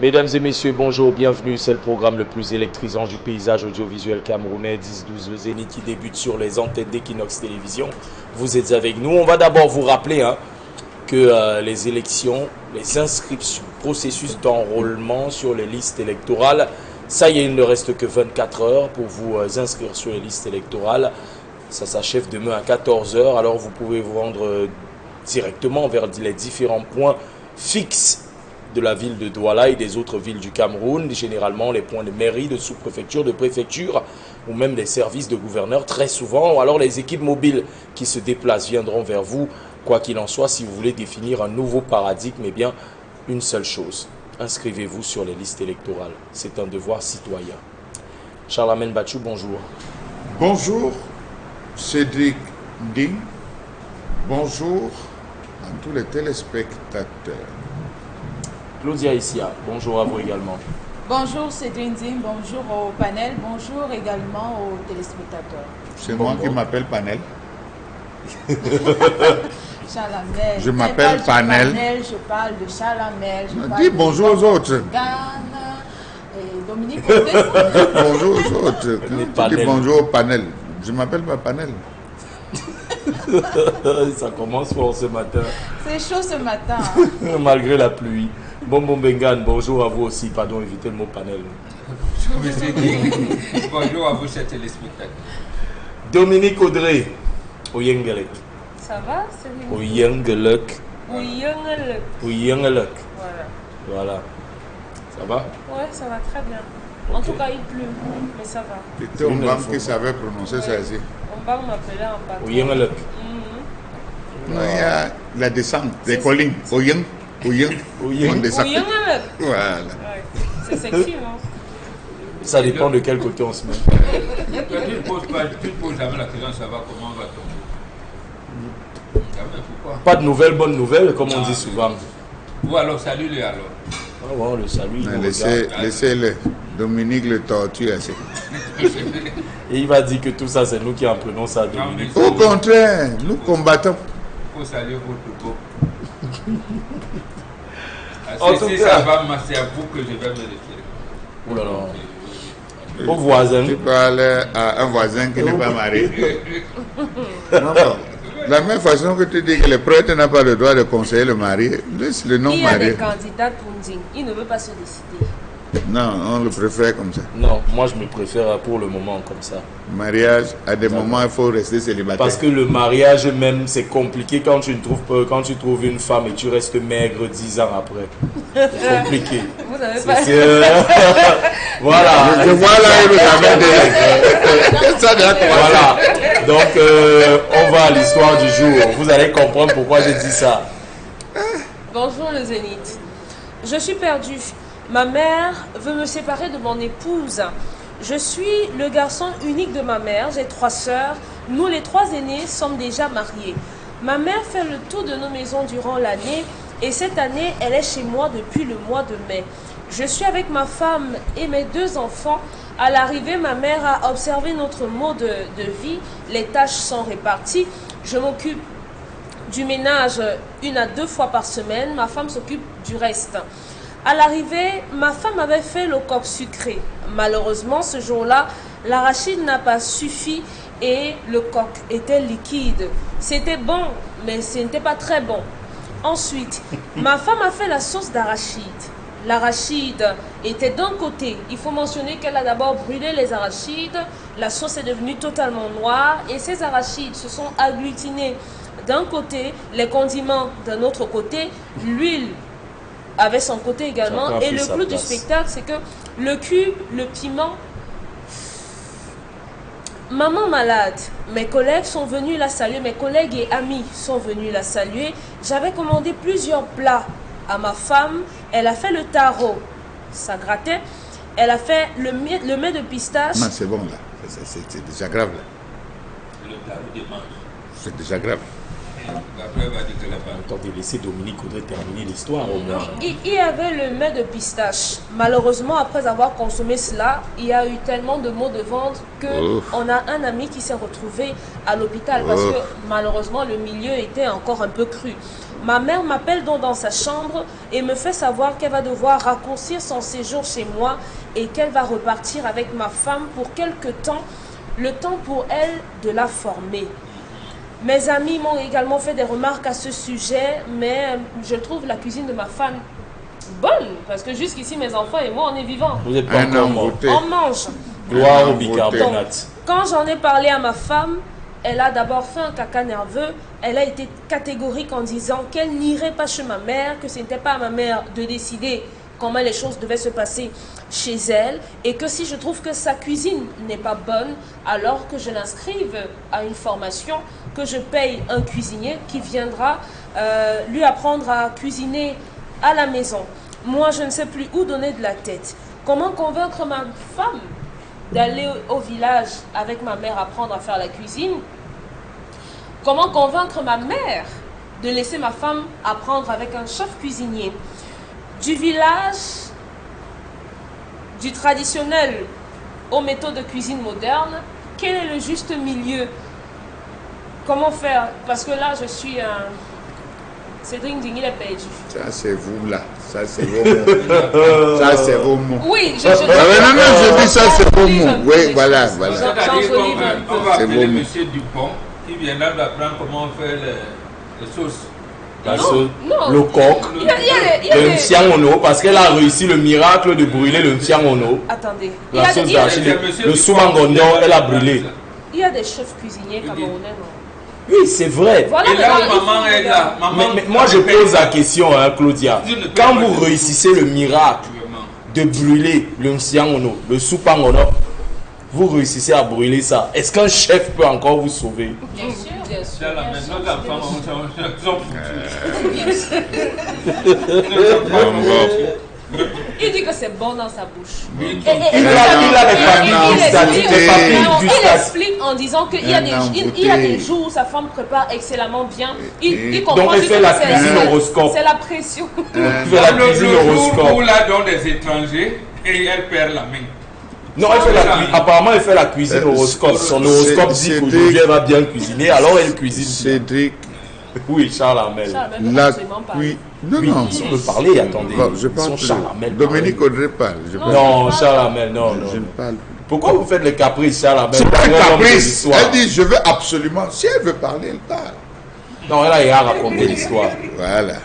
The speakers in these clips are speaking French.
Mesdames et messieurs, bonjour, bienvenue. C'est le programme le plus électrisant du paysage audiovisuel camerounais, 10-12, le Zénith qui débute sur les antennes d'Equinox Télévision. Vous êtes avec nous. On va d'abord vous rappeler que les élections, les inscriptions, processus d'enrôlement sur les listes électorales, ça y est, il ne reste que 24 heures pour vous inscrire sur les listes électorales. Ça s'achève demain à 14 h. Alors vous pouvez vous rendre directement vers les différents points fixes de la ville de Douala et des autres villes du Cameroun, généralement les points de mairie, de sous-préfecture, de préfecture ou même des services de gouverneurs très souvent. Ou alors les équipes mobiles qui se déplacent viendront vers vous. Quoi qu'il en soit, si vous voulez définir un nouveau paradigme, eh bien, une seule chose, inscrivez-vous sur les listes électorales. C'est un devoir citoyen. Charlamagne Batchou, bonjour. Bonjour, Cédric Ding. Bonjour à tous les téléspectateurs. Claudia Issia, bonjour à vous également. Bonjour Cédric Ding, bonjour au panel, bonjour également aux téléspectateurs. C'est moi qui m'appelle Panel. Chalamel. Je m'appelle Panel. Je parle de Chalamel. Dis bonjour aux autres. Gane et Dominique. Bonjour aux autres. Tu dis bonjour au Panel. Je m'appelle pas Panel. Ça commence fort ce matin. C'est chaud ce matin. Malgré la pluie. Bonbon Bengan, bonjour à vous aussi. Pardon, évitez le mot panel. Bonjour à vous, chers téléspectateurs. Dominique Audrey, Oyengelek. Ça va, c'est bien. Oyengelek. Oyengelek. Oyengelek. Voilà. Ça va? Ouais, ça va très bien. En tout cas, il pleut, mais ça va. C'était un homme qui savait prononcer ça ici. On va m'appeler en patron. Oyengelek. Non, il y a la descente des collines. Oyen. On descend. Oyengelek. Voilà. Ouais. C'est sexy, non? Ça dépend de quel côté on se met. Tu ne poses jamais la question de savoir comment on va tomber. Jamais, pourquoi? Pas de nouvelles, bonnes nouvelles, comme on dit souvent. Ou alors, salut-les alors. Ah ouais, on le salue. il nous Laissez-le. Dominique le tortue assez. Et il va dire que tout ça, c'est nous qui en prenons ça, Dominique. Au contraire, nous combattons. Il faut saluer votre go. En tout Si cas- ça va, c'est à vous que je vais me référer. Oh là là. Au voisin. Tu parles à un voisin qui n'est pas marié. Non. De la même façon que tu dis que le prêtre n'a pas le droit de conseiller le marié, laisse le non Il y a des marié. candidats pour Nding. Il ne veut pas se décider. Non, on le préfère comme ça. Non, moi je me préfère pour le moment comme ça. Mariage, à des moments, il faut rester célibataire. Parce que le mariage même, c'est compliqué quand tu ne trouves pas, quand tu trouves une femme et tu restes maigre 10 ans après. C'est compliqué. Vous n'avez pas. Voilà. Je vois là où vous avez ça doit Voilà. Donc, on va à l'histoire du jour. Vous allez comprendre pourquoi j'ai dit ça. Bonjour le Zénith. Je suis perdue. Ma mère veut me séparer de mon épouse. Je suis le garçon unique de ma mère. J'ai 3 sœurs. Nous, les 3 aînés, sommes déjà mariés. Ma mère fait le tour de nos maisons durant l'année et cette année, elle est chez moi depuis le mois de mai. Je suis avec ma femme et mes 2 enfants. À l'arrivée, ma mère a observé notre mode de vie. Les tâches sont réparties. Je m'occupe du ménage 1 à 2 fois par semaine. Ma femme s'occupe du reste. À l'arrivée, ma femme avait fait le coq sucré. Malheureusement, ce jour-là, l'arachide n'a pas suffi et le coq était liquide. C'était bon, mais ce n'était pas très bon. Ensuite, ma femme a fait la sauce d'arachide. L'arachide était d'un côté. Il faut mentionner qu'elle a d'abord brûlé les arachides. La sauce est devenue totalement noire et ces arachides se sont agglutinés d'un côté, les condiments d'un autre côté, l'huile avait son côté également. Chacun a Et pris le sa clou du place. spectacle, c'est que le cube, le piment, maman malade, mes collègues sont venus la saluer, mes collègues et amis sont venus la saluer. J'avais commandé plusieurs plats à ma femme. Elle a fait le taro, ça grattait. Elle a fait le mets de pistache. Non, c'est bon là. C'est déjà grave là. Le tarot des manches. C'est déjà grave. Après, elle va dire qu'elle a pas. Attendez, laissez Dominique Audrey terminer l'histoire au moins. Il y avait le mets de pistache. Malheureusement, après avoir consommé cela, il y a eu tellement de maux de ventre qu'on a un ami qui s'est retrouvé à l'hôpital parce que malheureusement, le milieu était encore un peu cru. Ma mère m'appelle donc dans sa chambre et me fait savoir qu'elle va devoir raccourcir son séjour chez moi et qu'elle va repartir avec ma femme pour quelque temps, le temps pour elle de la former. Mes amis m'ont également fait des remarques à ce sujet, mais je trouve la cuisine de ma femme bonne, parce que jusqu'ici, mes enfants et moi, on est vivants. Vous n'êtes pas encore mort. On mange. Gloire au bicarbonate. Quand j'en ai parlé à ma femme, elle a d'abord fait un caca nerveux. Elle a été catégorique en disant qu'elle n'irait pas chez ma mère, que ce n'était pas à ma mère de décider comment les choses devaient se passer chez elle, et que si je trouve que sa cuisine n'est pas bonne, alors que je l'inscrive à une formation, que je paye un cuisinier qui viendra lui apprendre à cuisiner à la maison. Moi, je ne sais plus où donner de la tête. Comment convaincre ma femme d'aller au village avec ma mère apprendre à faire la cuisine? Comment convaincre ma mère de laisser ma femme apprendre avec un chef cuisinier? Du village, du traditionnel aux méthodes de cuisine moderne, quel est le juste milieu? Comment faire? Parce que là, je suis un... Cédric Ding, il est perdu. Ça, c'est vous là. Ça, c'est vos mots. Ça, c'est vos mots. Oui, non, je dis ça, c'est vos mots. Oui, voilà. C'est-à-dire qu'on va appeler M. Dupont qui viendra nous apprendre comment on fait les sauces. La sauce, le coq, le Ntiangono, parce qu'elle a réussi le miracle de brûler le Ntiangono. Attendez. La sauce d'arachide, le soumangondo, elle a brûlé. Il y a des chefs cuisiniers camerounais, non? Oui, c'est vrai. Voilà, et là où maman est là. Mais moi, je pose la question, Claudia. Quand vous réussissez le miracle de brûler le Ntiangono, le soupangono, vous réussissez à brûler ça. Est-ce qu'un chef peut encore vous sauver? Bien sûr, bien sûr. Là, maintenant, les enfants Il dit que c'est bon dans sa bouche. Il a Il explique en disant qu'il y a des jours où sa femme prépare excellemment bien. Il comprend. Donc elle fait la cuisine horoscope. C'est la pression. Elle fait la cuisine horoscope. Où là, dans des étrangers, et elle perd la main. Non, apparemment elle fait la cuisine horoscope. Son horoscope dit qu'aujourd'hui elle va bien cuisiner, alors elle cuisine. Cédric. Oui, Charles Armel. Non, si on veut parler, attendez. Je parle. Charles Armel. Dominique Audrey parle. Non, Charles Armel, non. Je ne parle. Pourquoi vous faites le caprice, Charles Armel? C'est pas un caprice. Elle dit, je veux absolument. Si elle veut parler, elle parle. Non, elle a raconté l'histoire. Voilà.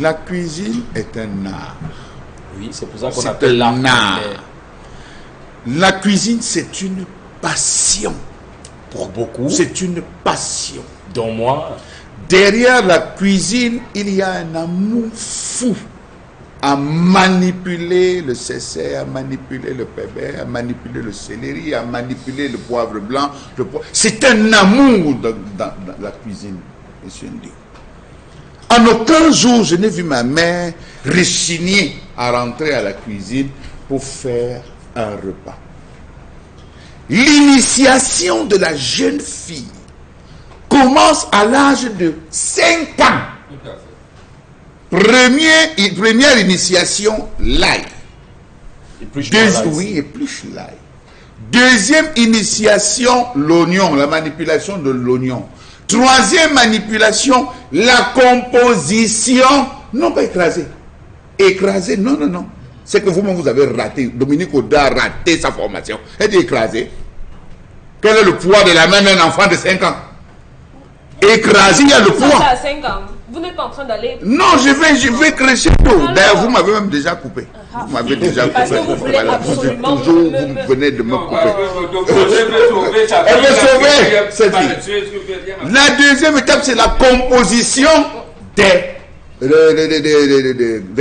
La cuisine est un art. Oui, c'est pour ça qu'on appelle l'art. La cuisine, c'est une passion. Pour beaucoup. C'est une passion. Dont moi. Derrière la cuisine, il y a un amour fou à manipuler le cécé, à manipuler le pépé, à manipuler le céleri, à manipuler le poivre blanc. C'est un amour dans la cuisine, monsieur Ndi. En aucun jour, je n'ai vu ma mère rechigner à rentrer à la cuisine pour faire un repas. L'initiation de la jeune fille commence à l'âge de 5 ans. Première initiation, l'ail. Épluche l'ail. Deuxième initiation, l'oignon, la manipulation de l'oignon. Troisième manipulation, la composition. Non, pas écraser. Écraser, non. C'est que vous-même, vous avez raté. Dominique Audrey a raté sa formation. Elle dit écraser. Quel est le poids de la main d'un enfant de 5 ans? Écraser, il y a le poids. À 5 ans. Vous n'êtes pas en train d'aller... Non, je vais crescer tout. D'ailleurs, vous m'avez même déjà coupé. Vous m'avez déjà coupé. Parce que vous voulez absolument... Toujours, vous venez de me couper. Elle veut sauver cette fille. La deuxième étape, c'est la composition des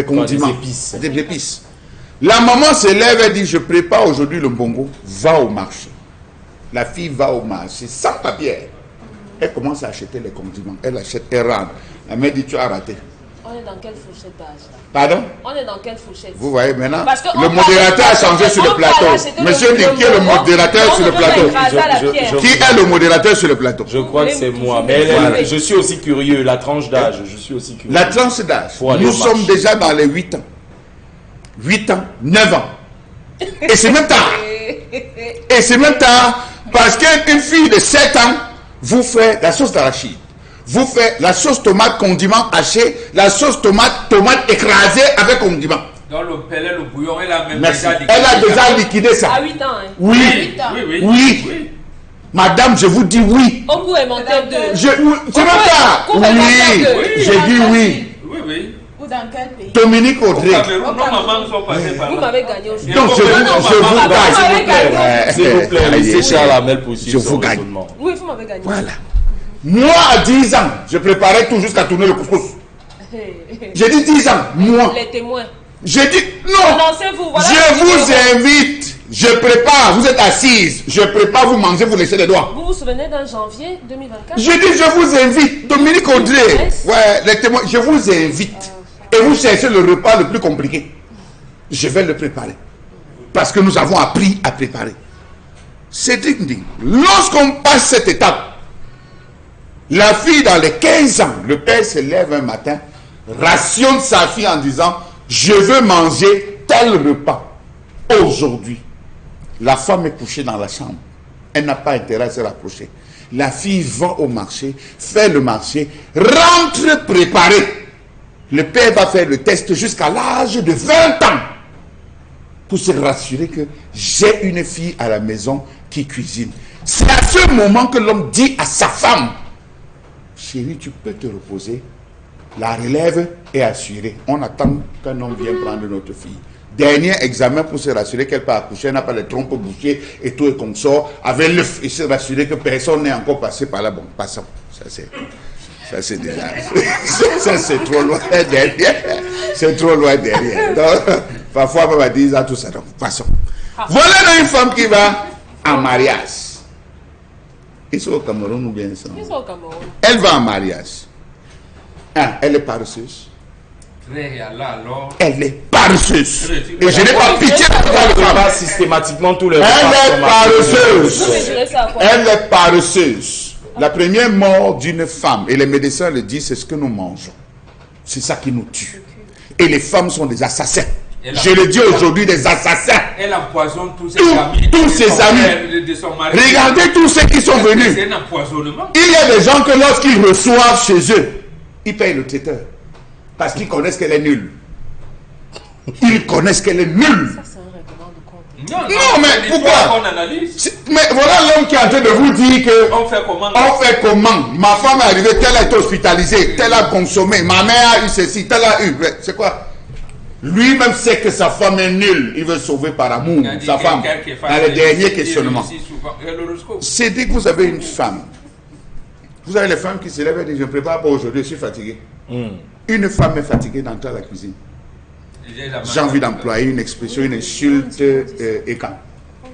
condiments. Des épices. La maman se lève et dit, je prépare aujourd'hui le bongo. Va au marché. La fille va au marché sans papier. Elle commence à acheter les condiments. Elle achète, elle rentre. La mère dit, tu as raté. On est dans quelle fourchette d'âge là? Pardon? On est dans quelle fourchette? Vous voyez maintenant, Parce que le modérateur a changé sur le plateau. Monsieur Nick, qui est le modérateur sur le plateto? Qui est le modérateur sur le plateau? Je crois que c'est moi. Mais je suis aussi curieux. La tranche d'âge, je suis aussi curieux. La tranche d'âge, nous sommes déjà dans les 8 ans. 8 ans, 9 ans. Et c'est même tard. Et c'est même tard parce qu'une fille de 7 ans vous fait la sauce d'arachide. Vous faites la sauce tomate condiment haché, la sauce tomate écrasée avec condiment. Dans le pellet, le bouillon, elle a même Merci. déjà liquidé. Elle a déjà liquidé ça. À 8 ans, hein? Oui. 8 ans. Oui. Madame, je vous dis oui. Au bout est monté 2. C'est même pas. Oui. J'ai dit oui. Oui. Ou dans quel pays? Dominique Audrey. Cameroun, nos mamans sont passées par Vous là. m'avez gagné aujourd'hui. Donc je vous gagne. S'il vous plaît, laissez Charles Amel poursuivre Je vous son gagne. raisonnement. Oui, vous m'avez gagné. Voilà. Moi, à 10 ans, je préparais tout jusqu'à tourner le couscous. J'ai dit 10 ans, moi. Les témoins. J'ai dit non. Prononcez-vous, voilà. Je vous invite. Je prépare. Vous êtes assise. Je prépare, vous mangez, vous laissez les doigts. Vous vous souvenez d'un janvier 2024? Je dis, je vous invite. Dominique Audrey. Ouais, les témoins. Je vous invite. Et vous cherchez le repas le plus compliqué. Je vais le préparer. Parce que nous avons appris à préparer. C'est digne. Lorsqu'on passe cette étape, la fille dans les 15 ans, le père se lève un matin, rationne sa fille en disant, je veux manger tel repas aujourd'hui. La femme est couchée dans la chambre. Elle n'a pas intérêt à se rapprocher. La fille va au marché, fait le marché, rentre préparée. Le père va faire le test jusqu'à l'âge de 20 ans pour se rassurer que j'ai une fille à la maison qui cuisine. C'est à ce moment que l'homme dit à sa femme, chérie, tu peux te reposer. La relève est assurée. On attend qu'un homme vienne prendre notre fille. Dernier examen pour se rassurer qu'elle peut accoucher, elle n'a pas les trompes bouchées et tout et comme ça, avec l'œuf, et se rassurer que personne n'est encore passé par là. Bon, passons. Ça c'est déjà. Ça c'est trop loin derrière. C'est trop loin derrière. Donc, parfois, on va dire ça, tout ça. Donc, passons. Voilà une femme qui va en mariage. Ils sont au Cameroun ou bien ça? Ils sont au Cameroun. Elle va en mariage. Elle est paresseuse. Elle est paresseuse. Et je n'ai pas pitié de la femme. Pas systématiquement tous les Elle est paresseuse. Vous mesurez ça à quoi? Elle est paresseuse. La première mort d'une femme, et les médecins le disent, c'est ce que nous mangeons. C'est ça qui nous tue. Et les femmes sont des assassins. Je le dis aujourd'hui, des assassins. Elle empoisonne tous ses amis. Tous ses amis. De son mari. Regardez tous ceux qui sont venus. C'est un empoisonnement. Il y a des gens que lorsqu'ils reçoivent chez eux, ils payent le traiteur. Parce qu'ils connaissent qu'elle est nulle. Ils connaissent qu'elle est nulle. Ça, c'est un règlement de compte. Non, mais pourquoi? On analyse. Mais voilà l'homme qui est en train de vous dire que On fait comment? on fait comment? Ma femme est arrivée, telle a été hospitalisée, telle a consommé, ma mère a eu ceci, telle a eu. C'est quoi? Lui-même sait que sa femme est nulle. Il veut sauver par amour sa femme. Dans le dernier questionnement. C'est dit que vous avez une femme. Vous avez les femmes qui se lèvent et disent, je ne prépare pas aujourd'hui, je suis fatigué. Une femme est fatiguée d'entrer à la cuisine. J'ai envie d'employer une expression, une insulte écart.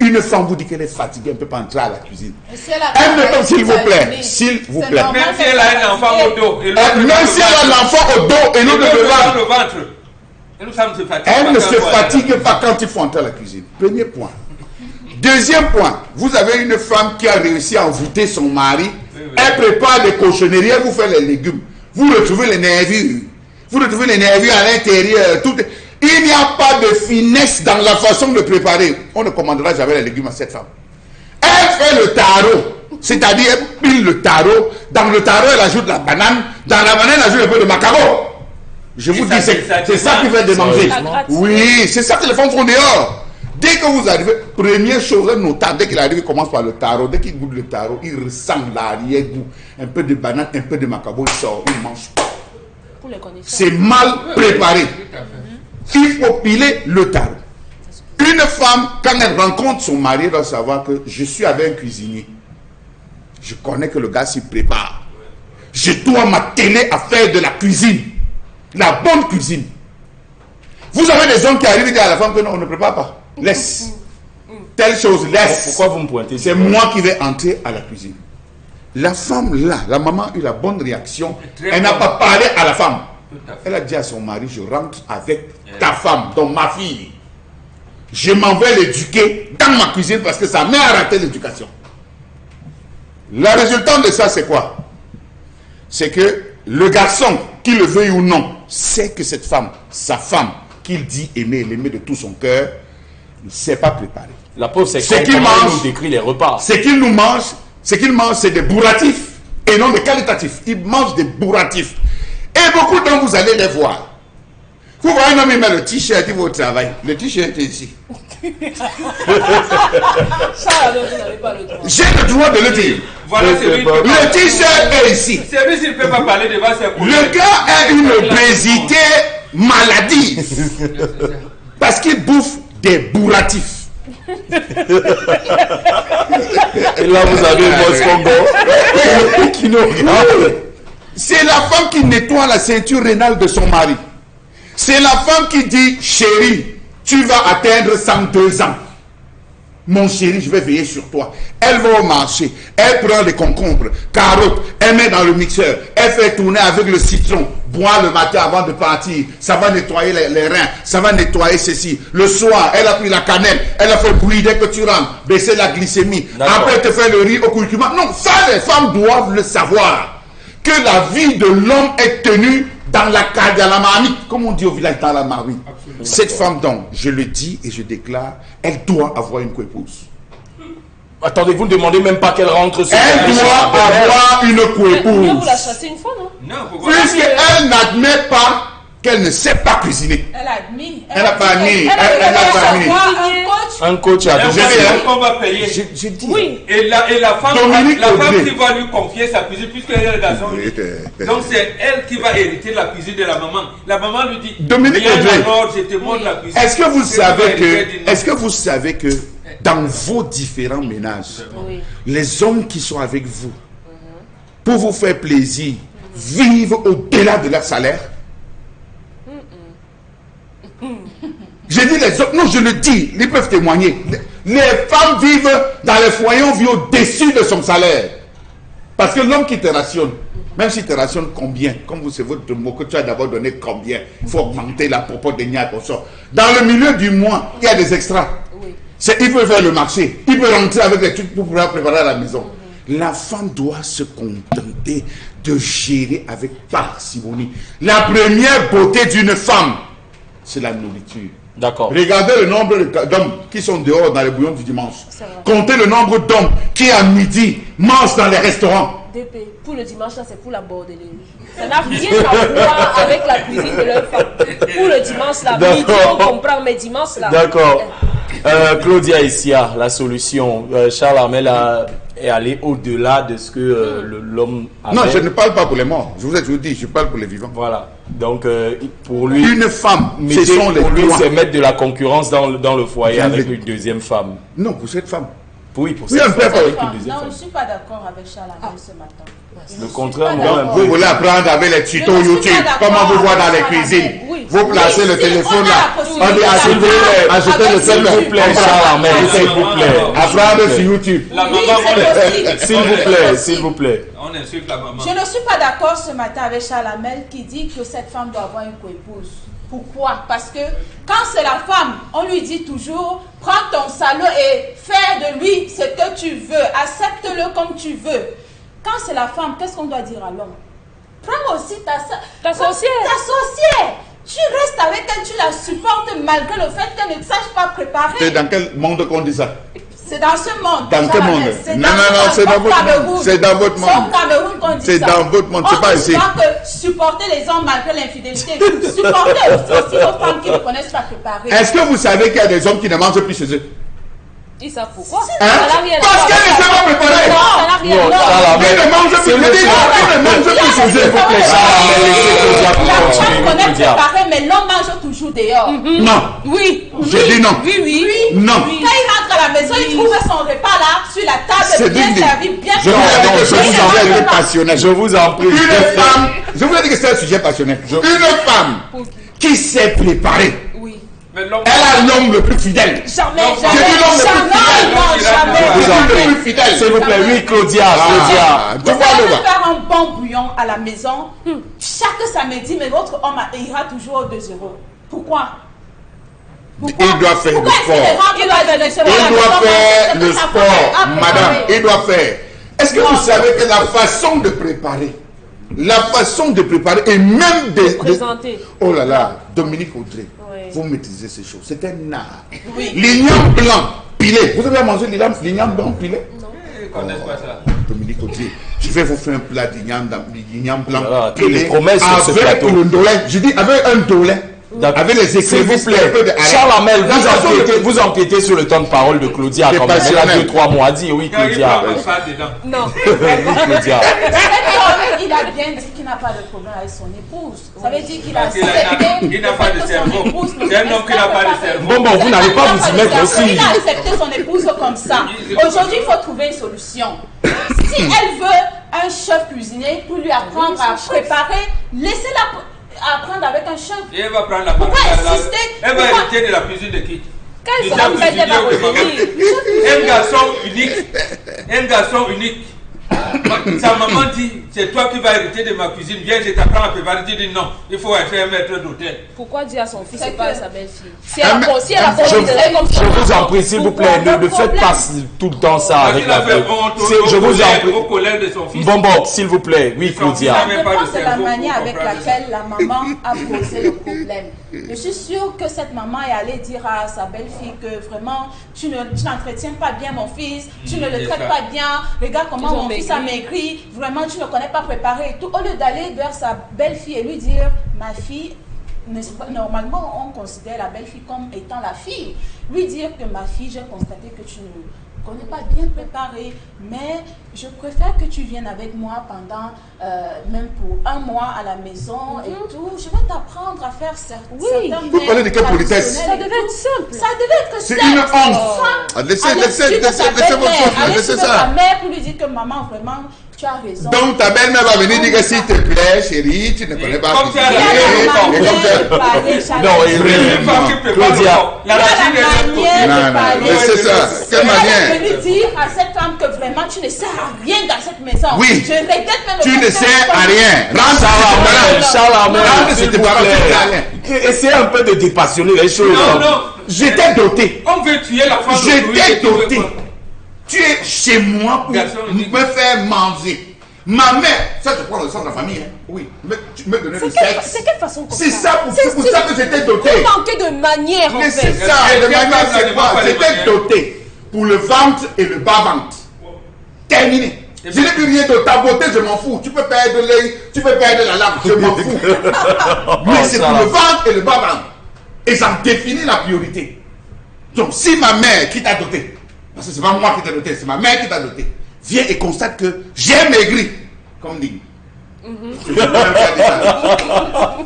Une femme vous dit qu'elle est fatiguée, elle ne peut pas entrer à la cuisine. S'il vous plaît, s'il vous plaît. Même si elle a un enfant au dos. Même si elle a un enfant au dos et l'autre devant le ventre. Elle ne se fatigue pas quand il faut entrer à la cuisine. Premier point. Deuxième point, vous avez une femme qui a réussi à envoûter son mari. Elle prépare des cochonneries, elle vous fait les légumes. Vous retrouvez les nervures. Vous retrouvez les nervures à l'intérieur. Il n'y a pas de finesse dans la façon de préparer. On ne commandera jamais les légumes à cette femme. Elle fait le taro. C'est-à-dire, elle pile le taro. Dans le taro, elle ajoute la banane. Dans la banane, elle ajoute un peu de macaron. Je vous dis, c'est ça qui fait démanger. Oui, c'est ça que les femmes font dehors. Dès que vous arrivez, première chose notable, dès qu'il arrive, il commence par le taro. Dès qu'il goûte le taro, il ressent l'arrière-goût. Un peu de banane, un peu de macaron, il sort, il mange. C'est mal préparé. Il faut piler le taro. Une femme, quand elle rencontre son mari, elle doit savoir que je suis avec un cuisinier. Je connais que le gars s'y prépare. Je dois m'atteler à faire de la cuisine. La bonne cuisine. Vous avez des hommes qui arrivent et disent à la femme que non, on ne prépare pas. Laisse. Telle chose, laisse. Pourquoi vous me pointez? C'est moi qui vais entrer à la cuisine. La femme là, la maman a eu la bonne réaction. Elle n'a pas parlé à la femme. Elle a dit à son mari, je rentre avec ta femme, donc ma fille. Je m'en vais l'éduquer dans ma cuisine parce que sa mère a raté l'éducation. Le résultat de ça, c'est quoi? C'est que le garçon, qu'il le veuille ou non, sait que cette femme, sa femme, qu'il dit aimer, l'aimer de tout son cœur, ne sait pas préparer. La pauvre, c'est qu'il mange, nous décrit les repas. Ce qu'il nous mange, c'est des bourratifs et non des qualitatifs. Il mange des bourratifs. Et beaucoup d'entre vous allez les voir. Vous voyez un homme, il met le t-shirt, il va au travail. Le t-shirt est ici. Ça, alors, vous n'avez pas le droit. J'ai le droit de le dire. Voilà, le t-shirt est ici. C'est lui, s'il ne peut pas parler devant ses collègues. Le gars a une obésité maladive. Parce qu'il bouffe des bourratifs. Et là, vous avez Moscongo qui nous regarde. C'est la femme qui nettoie la ceinture rénale de son mari. C'est la femme qui dit, chérie, tu vas atteindre 102 ans. Mon chéri, je vais veiller sur toi. Elle va au marché, elle prend les concombres, carottes, elle met dans le mixeur, elle fait tourner avec le citron, boit le matin avant de partir, ça va nettoyer les reins, ça va nettoyer ceci. Le soir, elle a pris la cannelle, elle a fait bouillir dès que tu rentres, baisser la glycémie. Après, elle te fait le riz au curcuma. Non, ça, les femmes doivent le savoir. Que la vie de l'homme est tenue dans la marmite, comme on dit au village, dans la marmite. Cette femme, donc, je le dis et je déclare, elle doit avoir une coépouse. Attendez, vous ne demandez même pas qu'elle rentre sur elle doit avoir une coépouse. Vous la chassez une fois, non? Non, pourquoi? Puisqu'elle n'admet pas qu'elle ne sait pas cuisiner. Elle a admis. Elle n'a pas admis. Elle n'a pas admis. Un coach a déjà qu'on va payer. J'ai dit. Oui. Et la femme, qui va lui confier sa cuisine, puisqu'elle est le garçon. Donc c'est elle qui va hériter la cuisine de la maman. La maman lui dit, Dominique alors, je te montre la cuisine. Est-ce que vous savez que dans vos différents ménages, les hommes qui sont avec vous, pour vous faire plaisir, vivent au-delà de leur salaire? Je dis les hommes, non, je le dis, ils peuvent témoigner. Les femmes vivent dans les foyers, on vit au-dessus de son salaire. Parce que l'homme qui te rationne, même s'il te rationne combien, comme vous savez votre mot que tu as d'abord donné combien, il faut augmenter la propos de niaque. Dans le milieu du mois, il y a des extras. Oui. Il peut faire le marché, il peut rentrer avec les trucs pour pouvoir préparer à la maison. La femme doit se contenter de gérer avec parcimonie. La première beauté d'une femme, c'est la nourriture. D'accord. Regardez le nombre d'hommes qui sont dehors dans les bouillons du dimanche. Comptez le nombre d'hommes qui à midi mangent dans les restaurants. DP, pour le dimanche, là, c'est pour la bordellerie. Ça n'a rien à voir avec la cuisine de leur femme. Pour le dimanche, là, midi, on comprend, mais dimanche, là. D'accord. Claudia Issia, la solution. Charles Armel est allé au-delà de ce que l'homme avait. Non, je ne parle pas pour les morts. Je vous ai toujours dit, je parle pour les vivants. Voilà. Donc, pour lui, une femme, ce sont les droits. C'est mettre de la concurrence dans le foyer avec une deuxième femme. Non, pour cette femme. Oui, pour cette femme. Non, je ne suis pas d'accord avec Charles Armel ce matin. Le contraire, vous voulez apprendre avec les tutos YouTube, comment vous voir dans les cuisines. Vous placez le téléphone là. On dit achetez le s'il vous plaît, Charles Armel, s'il vous plaît. Apprendre sur YouTube. S'il vous plaît. On insulte la maman. Je ne suis pas d'accord ce matin avec Charles Armel qui dit que cette femme doit avoir une coépouse. Pourquoi? Parce que quand c'est la femme, on lui dit toujours, prends ton salaud et fais de lui ce que tu veux, accepte-le comme tu veux. Quand c'est la femme, qu'est-ce qu'on doit dire à l'homme? Prends aussi ta sorcière. Tu restes avec elle, tu la supportes malgré le fait qu'elle ne sache pas préparer. C'est dans quel monde qu'on dit ça? C'est dans ce monde. Dans quel monde? Non, c'est dans votre monde. C'est dans votre monde. C'est au Cameroun qu'on dit ça. C'est dans votre monde, c'est pas ici. On ne que supporter les hommes malgré l'infidélité. Supporter aussi aux femmes qui ne connaissent pas préparer. Est-ce que vous savez qu'il y a des hommes qui ne mangent plus chez eux? Ils savent pourquoi? Parce qu'elle ne s'est pas préparée. Ils ne mangent plus. La femme connaît préparer, mais l'homme mange toujours dehors. Non. Oui. Je dis non. Oui. Non. Quand il rentre à la maison, il trouve son repas là, sur la table, bien servi, bien Je vous en prie, passionnel. Je vous en prie. Une femme, je vous ai dit que c'est un sujet passionnel. Une femme qui sait préparer. Oui. Mais l'homme... Elle a l'homme le plus fidèle. Jamais, Non, jamais, j'ai dit l'homme le jamais, plus jamais. L'homme le plus fidèle. S'il vous plaît, oui, Claudia. Tu Vous vois savez le gars. faire un bon bouillon à la maison, chaque samedi, mais votre homme ira toujours au 2 euros. Pourquoi? Il doit faire le sport. Il doit faire le sport, madame. Il doit faire. Est-ce que vous savez que la façon de préparer, et même Présenter. oh là là, Dominique Audrey, Oui. vous maîtrisez ces choses. C'est un art. Oui. L'igname blanc pilé. Vous avez mangé l'igname blanc pilé? Ils ne connaissent pas ça. Dominique Audrey, je vais vous faire un plat d'igname blanc Voilà, pilé les promesses sur ce avec plateau. le dolé. Je dis avec un dolé. Avec les S'il vous écrits, plaît, Charles Hamel, vous empiétez sur le temps de parole de Claudia quand même. Elle a 2-3 mots à dire. Oui, Quand il Claudia. prend ça dedans. Non. Oui, Claudia. Il a bien dit qu'il n'a pas de problème avec son épouse. Ça veut dire qu'il a Parce qu'il a- il n'a pas de cerveau. C'est un homme qui n'a pas de cerveau. Bon, vous n'allez pas vous y mettre aussi. Il a accepté son épouse comme ça. Aujourd'hui, il faut trouver une solution. Si elle veut un chef cuisinier pour lui apprendre à préparer, laissez-la apprendre avec un chef. Et elle va prendre la Pourquoi parole. insister? Elle va Pourquoi? hériter de la cuisine de qui? Quand ils Du seront chef prêts, elle va cuisinier de maman. revenir. Un garçon unique. Un garçon unique. Sa maman dit, c'est toi qui vas hériter de ma cuisine. Viens, je t'apprends à préparer. Tu dis non, il faut faire un maître d'hôtel. Pourquoi dire à son fils, c'est pas à sa belle-fille? Si Ah, mais- elle a considéré comme Je ça. vous en prie, s'il vous plaît, ne faites pas tout le temps ça Parce avec qu'il la a fait belle. honte Je vous en au prie. collègue de son fils. Bon, s'il vous plaît. Oui, Claudia. Je pense que c'est la manière avec laquelle la maman a posé le problème. Je suis sûre que cette maman est allée dire à sa belle-fille que vraiment, tu n'entretiens pas bien mon fils, tu ne le c'est traites ça. pas bien, regarde comment Ils ont mon fils a maigri, vraiment tu ne connais pas préparer et tout. Au lieu d'aller vers sa belle-fille et lui dire, ma fille, n'est-ce pas, normalement on considère la belle-fille comme étant la fille. Lui dire que ma fille, j'ai constaté que tu ne connais pas bien préparé, mais je préfère que tu viennes avec moi pendant même pour 1 mois à la maison et tout. Je vais t'apprendre à faire certains Vous parlez de quelle politesse? traditionnels Ça et devait tout. être simple. Ça devait être C'est simple. une honte. Femme, Laissez allez votre suivre ta chose, belle-mère, allez laissez suivre ta ça. mère pour lui dire que maman, vraiment, tu as raison. Donc ta belle-mère va venir dire que s'il te plaît, chérie, tu ne connais pas. Comme tu as Il y a cuisiner. la Et comme manière de tu as- parler, Charles. Non, C'est une femme qui prépare le Claudia. corps. La Il y a racine est la de manière côté. Non, de non, parler. laissez ça. Quelle Elle manière? est venue dire à cette femme que vraiment tu ne sers à rien dans cette maison. Oui. Je regrette même Tu le ne fait sers que- à rien. Rentre Charles Hamel, Rentre, s'il c'était vous pas plaît. Essayez un peu de dépassionner les choses. Non, non. J'étais doté. On veut tuer la femme. J'étais d'autrui, doté. tu veux quoi? Tu es chez moi pour Garçon, on dit- me faire manger. Ma mère, ça je prends le sang de la famille. Hein. Oui, tu me donnais le sexe. C'est quelle façon comme C'est ça pour ça que j'étais doté. Vous manquez de manière en Mais c'est fait. ça, Elle de vient manière pas, c'est elle quoi? vient pas les J'étais manières. doté pour le ventre et le bas-ventre. Terminé. Je n'ai plus rien de ta beauté, je m'en fous. Tu peux perdre l'œil, tu peux perdre la langue, je m'en fous. Mais c'est pour le ventre et le bas-ventre. Et ça me définit la priorité. Donc si ma mère qui t'a doté, parce que c'est pas moi qui t'a doté, c'est ma mère qui t'a doté, vient et constate que j'ai maigri, comme dit. Je peux même pas dire ça.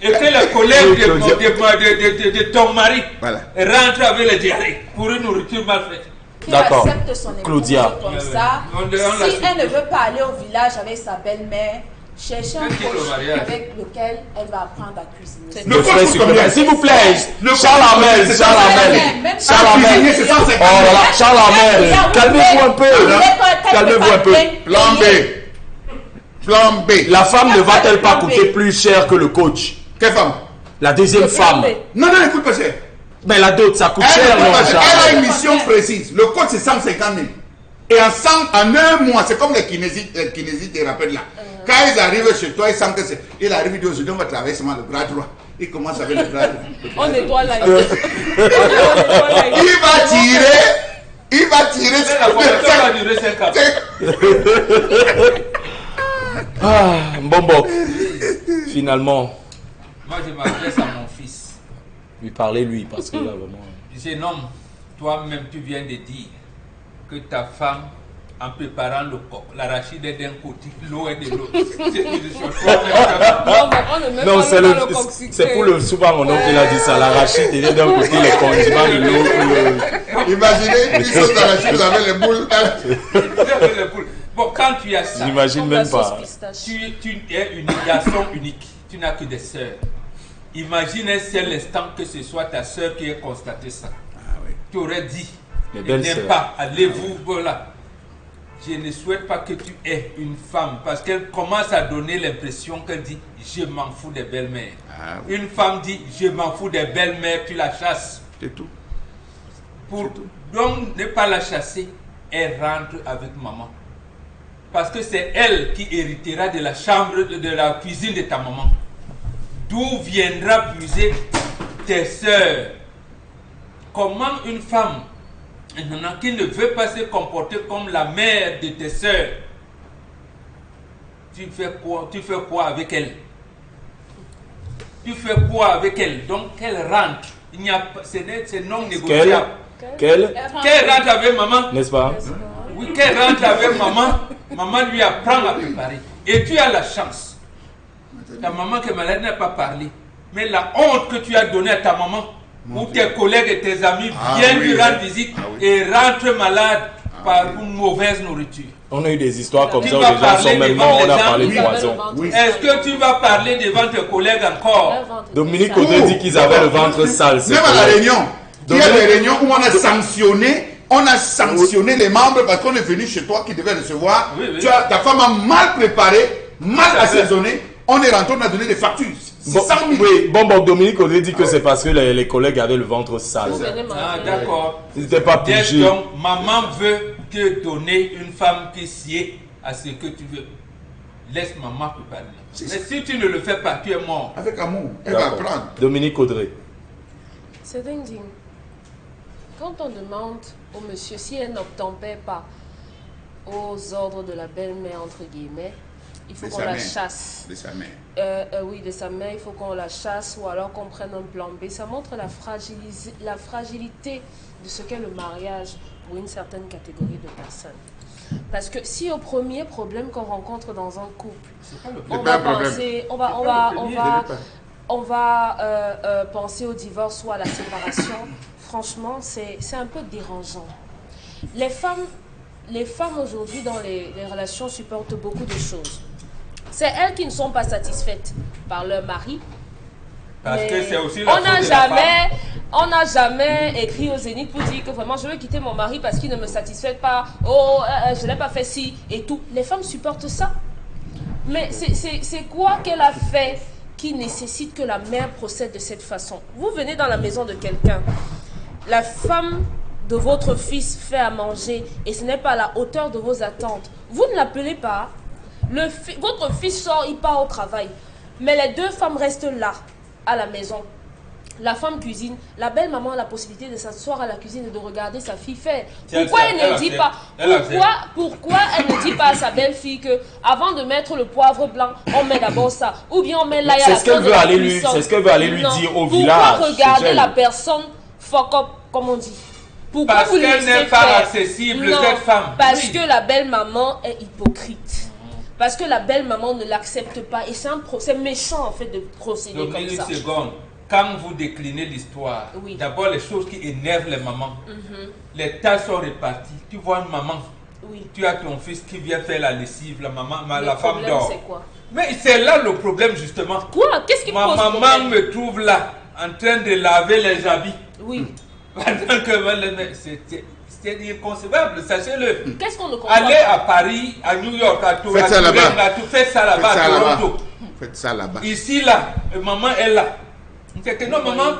Et que le collègue de ton mari Voilà. rentre avec le diarrhée pour une nourriture mal faite. Qu'il D'accord. accepte son épouse Claudia. comme ça. On Si l'a elle ne veut pas aller au village avec sa belle-mère, chercher un Elle quitte le coach mariage. avec lequel elle va apprendre à cuisiner. Le Le coach frère coûte supplémentaire. combien? S'il vous plaît, Le Charles coach, Hamel, c'est Charles ça, Hamel. Même Charles Un Hamel. cuisinier, c'est 150 Oh000. là, Charles Hamel, calmez-vous un peu. Calmez-vous un peu. Plan B. Plan B. La femme ne va-t-elle pas coûter plus cher que le coach? Quelle femme? La deuxième femme. Non, non, elle coûte pas cher. Mais la dot, ça coûte Elle, cher, coûte non, pas cher. Elle a Charles? une mission précise. Le coach, c'est 150 000. Et en 1 mois, c'est comme les kinésithérapeutes là. Quand ils arrivent chez toi, ils sentent que c'est. Il arrive, il dit aujourd'hui, on va travailler seulement le bras droit. Il commence avec le bras droit. On nettoie là. On nettoie là. Il va tirer. Il va tirer C'est la formation va durer 5 ans. Ah, bon. Finalement, Moi, je m'adresse à mon fils. lui parler lui, parce que là, vraiment. Jeune homme, toi-même, tu viens de dire que ta femme, en préparant le coq, l'arachide est d'un côté, l'eau est de l'autre. C'est Non, mais on ne met Non, pas c'est dans le coq sucré. c'est pour le souvent mon oncle il a dit ça. L'arachide était d'un côté, les condiments de l'autre. Imaginez, ils sont dans la chute avec les boules. Bon, quand tu as ça, J'imagine Comme la même pas. sauce pistache. tu es un garçon unique. Tu n'as que des sœurs. Imagine un seul instant que ce soit ta soeur qui ait constaté ça. Oui. Tu aurais dit, Les il belles n'aime sœurs. pas, allez-vous, voilà. Je ne souhaite pas que tu aies une femme parce qu'elle commence à donner l'impression qu'elle dit je m'en fous des belles-mères. Ah, oui. Une femme dit je m'en fous des belles-mères, tu la chasses. C'est tout. Pour donc ne pas la chasser, elle rentre avec maman. Parce que c'est elle qui héritera de la chambre, de la cuisine de ta maman. D'où viendra puiser tes sœurs. Comment une femme qui ne veut pas se comporter comme la mère de tes sœurs, tu fais quoi avec elle? Tu fais quoi avec elle? Donc qu'elle rentre. Il n'y a pas, c'est non négociable. Quelle Qu'elle rentre avec maman. N'est-ce pas? Oui, qu'elle rentre avec maman. Maman lui apprend à préparer. Et tu as la chance. Ta maman qui est malade n'a pas parlé. Mais la honte que tu as donnée à ta maman, où tes collègues et tes amis viennent lui rendre visite et rentrent malades par une mauvaise nourriture. On a eu des histoires comme Tu ça où vas les gens parler sont même devant morts, on les a gens. parlé de Oui. poison. Oui. Est-ce que tu vas parler devant tes collègues encore? Dominique Audrey dit qu'ils avaient le ventre sale. c'est Même à la vrai. réunion, il y a des réunions où on a sanctionné les membres parce qu'on est venu chez toi qui devait recevoir. Oui, oui. Ta femme a mal préparé, mal assaisonné. On est rentré, on a donné des factures. Bon, 100 000. oui, bon, Dominique Audrey dit que c'est parce que les collègues avaient le ventre sale. Ah, d'accord. Ils n'étaient pas Yes, pigés. donc, maman veut te donner une femme qui sied à ce que tu veux. Laisse maman préparer. Mais si tu ne le fais pas, tu es mort. Avec amour, elle va D'accord. apprendre. Dominique Audrey. C'est indigne. Quand on demande au monsieur si elle n'obtempère pas aux ordres de la belle-mère, entre guillemets, il faut De qu'on sa la mère. chasse. De sa mère. Oui, de sa mère, il faut qu'on la chasse ou alors qu'on prenne un plan B. Ça montre la fragilité de ce qu'est le mariage pour une certaine catégorie de personnes. Parce que si au premier problème qu'on rencontre dans un couple, on pas va un problème. penser, on va penser au divorce ou à la séparation, franchement, c'est un peu dérangeant. Les femmes aujourd'hui dans les relations supportent beaucoup de choses. C'est elles qui ne sont pas satisfaites par leur mari. Parce que Mais c'est aussi la on faute n'a de la femme. n'a jamais écrit au Zénith pour dire que vraiment je veux quitter mon mari parce qu'il ne me satisfait pas. Je n'ai pas fait ci et tout. Les femmes supportent ça. Mais c'est quoi qu'elle a fait qui nécessite que la mère procède de cette façon? Vous venez dans la maison de quelqu'un. La femme de votre fils fait à manger et ce n'est pas à la hauteur de vos attentes. Vous ne l'appelez pas. Votre fils sort, il part au travail. Mais les deux femmes restent là, à la maison. La femme cuisine. La belle-maman a la possibilité de s'asseoir à la cuisine et de regarder sa fille faire. Pourquoi elle ne dit pas pourquoi elle ne dit pas à sa belle-fille que avant de mettre le poivre blanc, on met d'abord ça, ou bien on met l'ail à la C'est ce qu'elle veut aller lui, c'est ce qu'elle veut aller lui Non. dire au Pourquoi village. regarder chez elle. la personne fuck up, comme on dit? Pourquoi Parce vous qu'elle laissez n'est pas faire? accessible, Non, cette femme. parce Oui. que la belle-maman est hypocrite. Parce que la belle-maman ne l'accepte pas. Et c'est méchant, en fait, de procéder Donc, comme une ça. seconde. Quand vous déclinez l'histoire, Oui. d'abord les choses qui énervent les mamans. Les tâches sont réparties. Tu vois une maman, Oui. tu as ton fils qui vient faire la lessive, la Le femme problème, dort. c'est quoi? Mais c'est là le problème justement. Quoi? Qu'est-ce qui Ma pose maman problème? me trouve là, en train de laver les habits. Oui. Pendant que c'est inconcevable, sachez-le. Qu'est-ce qu'on ne comprend Allez pas? à Paris, à New York, à Toronto, Faites ça là-bas. faites ça là-bas, Faites à ça là-bas. Toronto. Faites ça là-bas. Ici, là, maman est là. C'est que non, maman,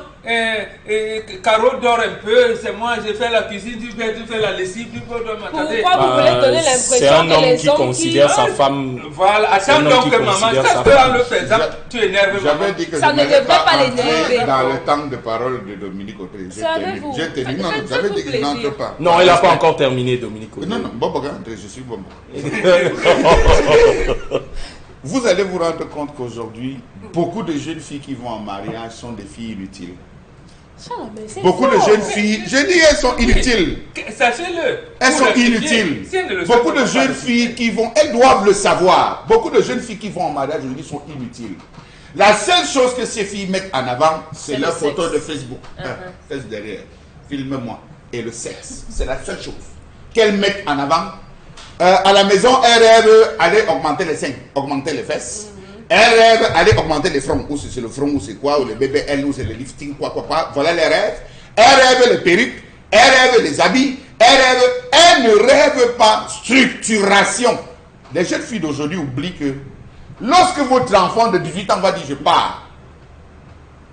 Caro dort un peu, c'est moi, j'ai fait la cuisine, tu fais la lessive, tu peux dormir. Attendez. Pourquoi vous voulez donner C'est l'impression un que homme les qui hommes considère sa femme. Voilà, C'est un attends homme donc qui que maman, considère ça sa se fait en femme. le faisant, tu énerves maman. J'avais dit que Ça je ne n'allais devrait pas entrer l'énerver. dans le temps de parole de Dominique Audrey. Savez-vous, J'ai tenu. Non, faites- j'avais faites-vous dit que je n'entre plaisir. pas. Non, elle n'a pas encore terminé, Dominique Audrey. Non, non, Bobo, je suis Bobo. Vous allez vous rendre compte qu'aujourd'hui, beaucoup de jeunes filles qui vont en mariage sont des filles inutiles. Beaucoup de jeunes filles, je dis elles sont inutiles. Sachez-le. Elles Vous sont rectifiez. inutiles. Si elles ne le Beaucoup savent de pas, jeunes filles qui vont, elles doivent le savoir. Beaucoup de jeunes filles qui vont en mariage aujourd'hui sont inutiles. La seule chose que ces filles mettent en avant, c'est C'est leur le photo sexe. de Facebook. Faites derrière, filme-moi. Et le sexe, c'est la seule chose qu'elles mettent en avant. À la maison, elles rêvent aller augmenter les seins, augmenter les fesses. Elle rêve aller augmenter les fronts. Ou c'est le front, ou c'est quoi, ou le BBL, ou c'est le lifting, quoi. Voilà les rêves. Elle rêve les perruques, elle rêve les habits, elle ne rêve pas structuration. Les jeunes filles d'aujourd'hui oublient que lorsque votre enfant de 18 ans va dire je pars,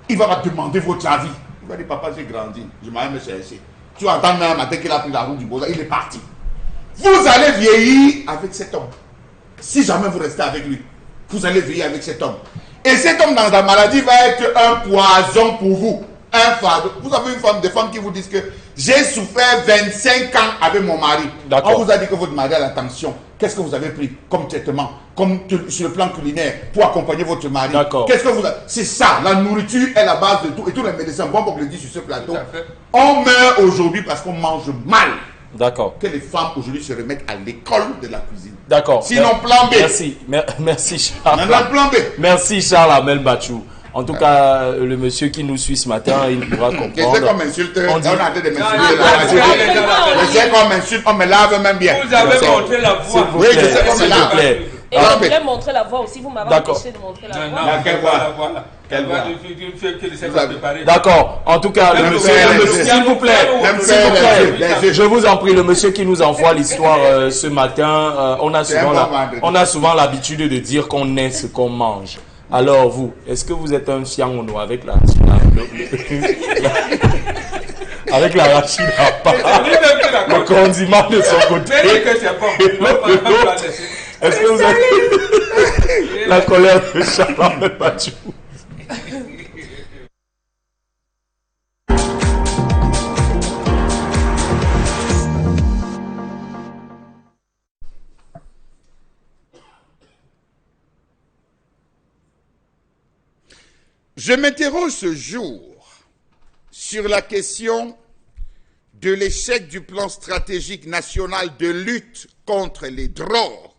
il va demander votre avis. Il va dire papa j'ai grandi, je m'en vais me chercher. Tu entends même un matin qu'il a pris la route du Beaux-Arts, il est parti. Vous allez vieillir avec cet homme. Si jamais vous restez avec lui, vous allez vieillir avec cet homme. Et cet homme dans la maladie va être un poison pour vous. Un fardeau. Vous avez des femmes qui vous disent que j'ai souffert 25 ans avec mon mari. On vous a dit que votre mari a la tension. Qu'est-ce que vous avez pris comme traitement, comme sur le plan culinaire, pour accompagner votre mari? Qu'est-ce que vous avez... C'est ça, la nourriture est la base de tout. Et tous les médecins, bon pour le dire sur ce plateau, on meurt aujourd'hui parce qu'on mange mal. D'accord. Que les femmes aujourd'hui se remettent à l'école de la cuisine. D'accord. Sinon, plan B. Merci Charles. Maintenant, plan B. Merci Charles Amel Bachou. En tout cas, le monsieur qui nous suit ce matin, il pourra comprendre. Je sais qu'on m'insulte, on a des m'insulter. Je sais qu'on m'insulte, on me lave même bien. Vous avez montré la voie. Oui, je sais qu'on me lave. Et je voulais montrer la voix aussi, vous m'avez empêché de montrer la voix. Quelle voix? Quelle voix? D'accord. En tout cas, le monsieur, s'il vous plaît, je vous en prie, le monsieur qui nous envoie l'histoire ce matin, on a souvent l'habitude de dire qu'on est ce qu'on mange. Alors vous, est-ce que vous êtes un fiangono avec la avec l'arachide à part, le condiment de son côté? Est-ce que vous êtes la colère de Charles Bachou? Je m'interroge ce jour sur la question de l'échec du plan stratégique national de lutte contre les drogues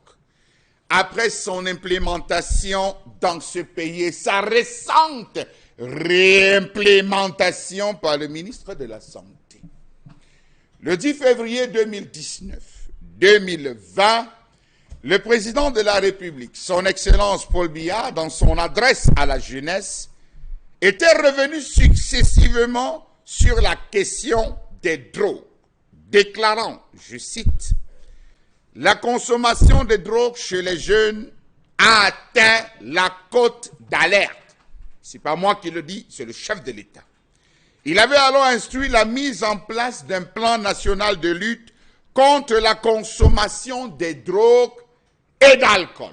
après son implémentation dans ce pays et sa récente réimplémentation par le ministre de la Santé. Le 10 février 2019-2020, le président de la République, son Excellence Paul Biya, dans son adresse à la jeunesse, était revenu successivement sur la question des drogues, déclarant, je cite, « La consommation de drogues chez les jeunes a atteint la cote d'alerte. » Ce n'est pas moi qui le dis, c'est le chef de l'État. Il avait alors instruit la mise en place d'un plan national de lutte contre la consommation des drogues et d'alcool.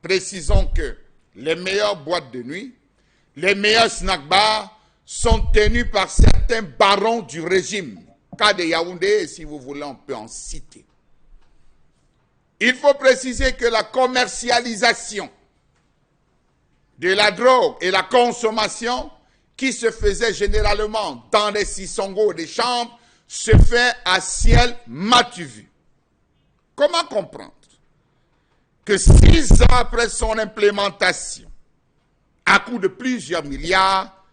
Précisons que les meilleures boîtes de nuit, les meilleurs snack bars sont tenus par certains barons du régime. Cas de Yaoundé, si vous voulez, on peut en citer. Il faut préciser que la commercialisation de la drogue et la consommation qui se faisait généralement dans les sissongos des chambres se fait à ciel matu vu. Comment comprendre que 6 ans après son implémentation, à coût de plusieurs milliards,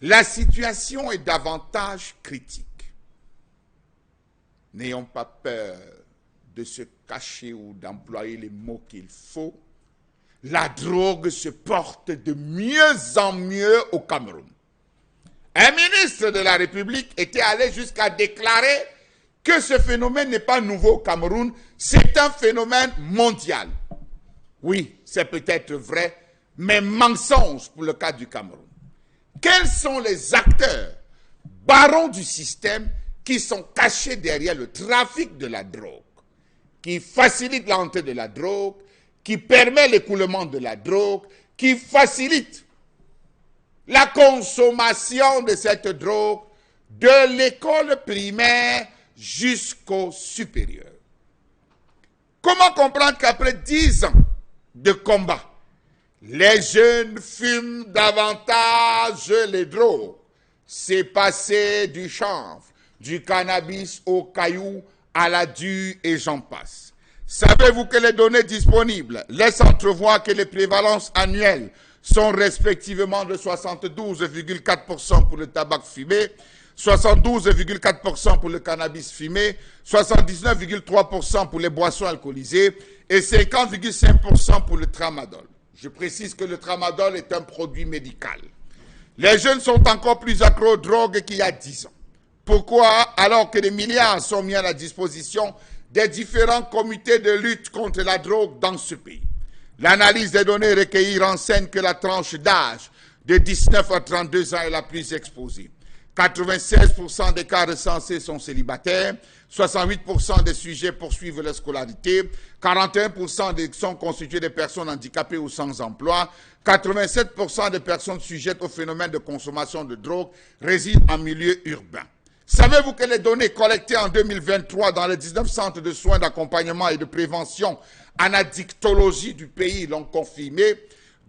la situation est davantage critique? N'ayons pas peur de se cacher ou d'employer les mots qu'il faut. La drogue se porte de mieux en mieux au Cameroun. Un ministre de la République était allé jusqu'à déclarer que ce phénomène n'est pas nouveau au Cameroun, c'est un phénomène mondial. Oui, c'est peut-être vrai, mais mensonge pour le cas du Cameroun. Quels sont les acteurs, barons du système, qui sont cachés derrière le trafic de la drogue, qui facilitent l'entrée de la drogue, qui permet l'écoulement de la drogue, qui facilite la consommation de cette drogue de l'école primaire jusqu'au supérieur? Comment comprendre qu'après 10 ans de combat, les jeunes fument davantage les drogues? C'est passé du chanvre, du cannabis au caillou, à la dure et j'en passe. Savez-vous que les données disponibles laissent entrevoir que les prévalences annuelles sont respectivement de 72,4% pour le tabac fumé, 72,4% pour le cannabis fumé, 79,3% pour les boissons alcoolisées et 50,5% pour le tramadol. Je précise que le tramadol est un produit médical. Les jeunes sont encore plus accros aux drogues qu'il y a 10 ans. Pourquoi? Alors que des milliards sont mis à la disposition des différents comités de lutte contre la drogue dans ce pays. L'analyse des données recueillies renseigne que la tranche d'âge de 19 à 32 ans est la plus exposée. 96% des cas recensés sont célibataires, 68% des sujets poursuivent leur scolarité, 41% sont constitués de personnes handicapées ou sans emploi, 87% des personnes sujettes au phénomène de consommation de drogue résident en milieu urbain. Savez-vous que les données collectées en 2023 dans les 19 centres de soins d'accompagnement et de prévention en addictologie du pays l'ont confirmé?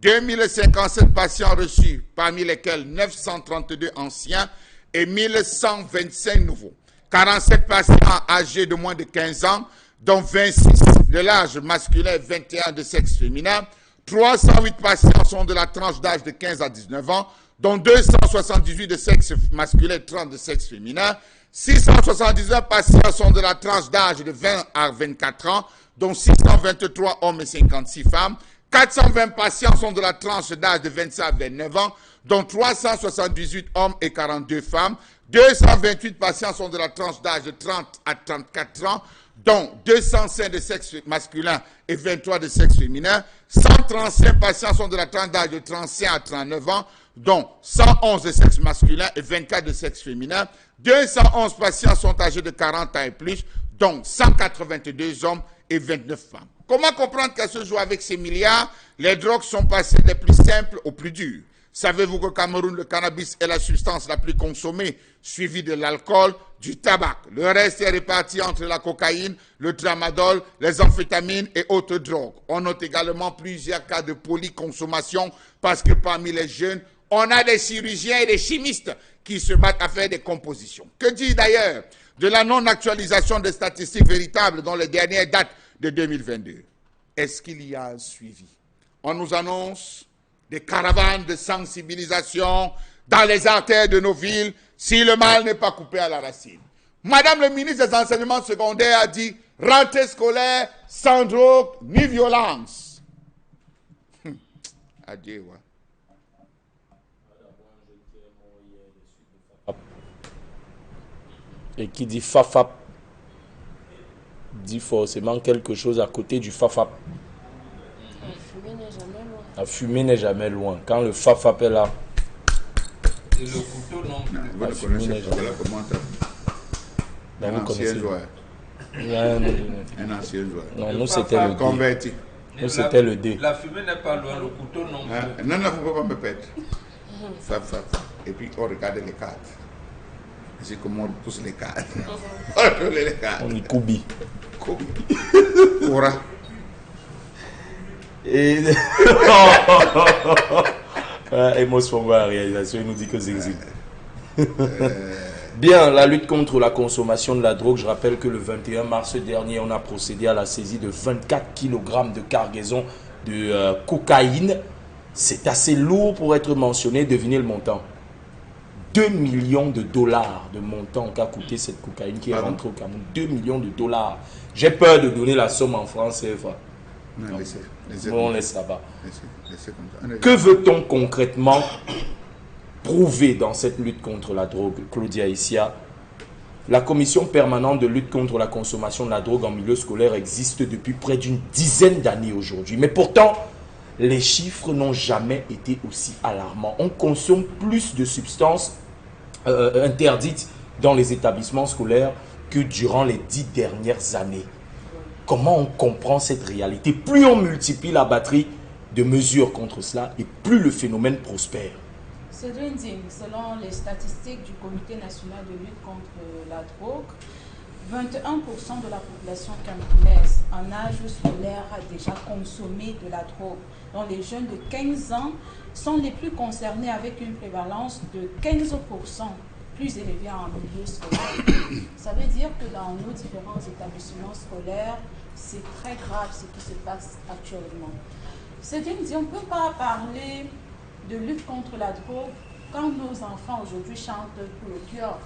2057 patients reçus, parmi lesquels 932 anciens et 1125 nouveaux. 47 patients âgés de moins de 15 ans, dont 26 de l'âge masculin et 21 de sexe féminin. 308 patients sont de la tranche d'âge de 15 à 19 ans, dont 278 de sexe masculin et 30 de sexe féminin. 679 patients sont de la tranche d'âge de 20 à 24 ans, dont 623 hommes et 56 femmes. 420 patients sont de la tranche d'âge de 25 à 29 ans, dont 378 hommes et 42 femmes. 228 patients sont de la tranche d'âge de 30 à 34 ans, dont 205 de sexe masculin et 23 de sexe féminin. 135 patients sont de la tranche d'âge de 35 à 39 ans, dont 111 de sexe masculin et 24 de sexe féminin. 211 patients sont âgés de 40 ans et plus, dont 182 hommes et 29 femmes. Comment comprendre qu'à ce jour, avec ces milliards, les drogues sont passées des plus simples aux plus dures? Savez-vous qu'au Cameroun, le cannabis est la substance la plus consommée, suivie de l'alcool, du tabac. Le reste est réparti entre la cocaïne, le tramadol, les amphétamines et autres drogues. On note également plusieurs cas de polyconsommation parce que parmi les jeunes, on a des chirurgiens et des chimistes qui se battent à faire des compositions. Que dire d'ailleurs de la non-actualisation des statistiques véritables dont les dernières datent de 2022? Est-ce qu'il y a un suivi? On nous annonce des caravanes de sensibilisation dans les artères de nos villes si le mal n'est pas coupé à la racine. Madame le ministre des Enseignements secondaires a dit « rentrée scolaire sans drogue ni violence ». Adieu, ouais. Et qui dit Fafap dit forcément quelque chose à côté du Fafap. La fumée n'est jamais loin. Quand le Fafap est là. Et le couteau non plus. Vous ne connaissez pas, voilà comment ça. Un ancien joueur. Un ancien joueur. Non, nous c'était le D. Converti. Nous c'était le D. La fumée n'est pas loin, le couteau non plus. Non, non, vous ne pouvez pas me perdre. Fap. Et puis on regarde les cartes. C'est comment on pousse les cartes. On y koubi. Koura. Et Emos Fongo à la réalisation, il nous dit que c'est exil. Bien, la lutte contre la consommation de la drogue, je rappelle que le 21 mars dernier, on a procédé à la saisie de 24 kg de cargaison de cocaïne. C'est assez lourd pour être mentionné, devinez le montant. 2 millions de dollars de montant qu'a coûté cette cocaïne qui est rentrée au Cameroun. 2 millions de dollars. J'ai peur de donner la somme en francs CFA. Non, laissez. On laisse là-bas. Laissez comme ça. Que veut-on concrètement prouver dans cette lutte contre la drogue, Claudia Issia? La commission permanente de lutte contre la consommation de la drogue en milieu scolaire existe depuis près d'une dizaine d'années aujourd'hui. Mais pourtant, les chiffres n'ont jamais été aussi alarmants. On consomme plus de substances interdites dans les établissements scolaires que durant les 10 dernières années. Comment on comprend cette réalité? Plus on multiplie la batterie de mesures contre cela et plus le phénomène prospère. C'est indigne. Selon les statistiques du Comité national de lutte contre la drogue, 21% de la population camerounaise en âge scolaire a déjà consommé de la drogue, dont les jeunes de 15 ans sont les plus concernés avec une prévalence de 15% plus élevée en milieu scolaire. Ça veut dire que dans nos différents établissements scolaires, c'est très grave ce qui se passe actuellement. C'est-à-dire on ne peut pas parler de lutte contre la drogue quand nos enfants aujourd'hui chantent pour le cœur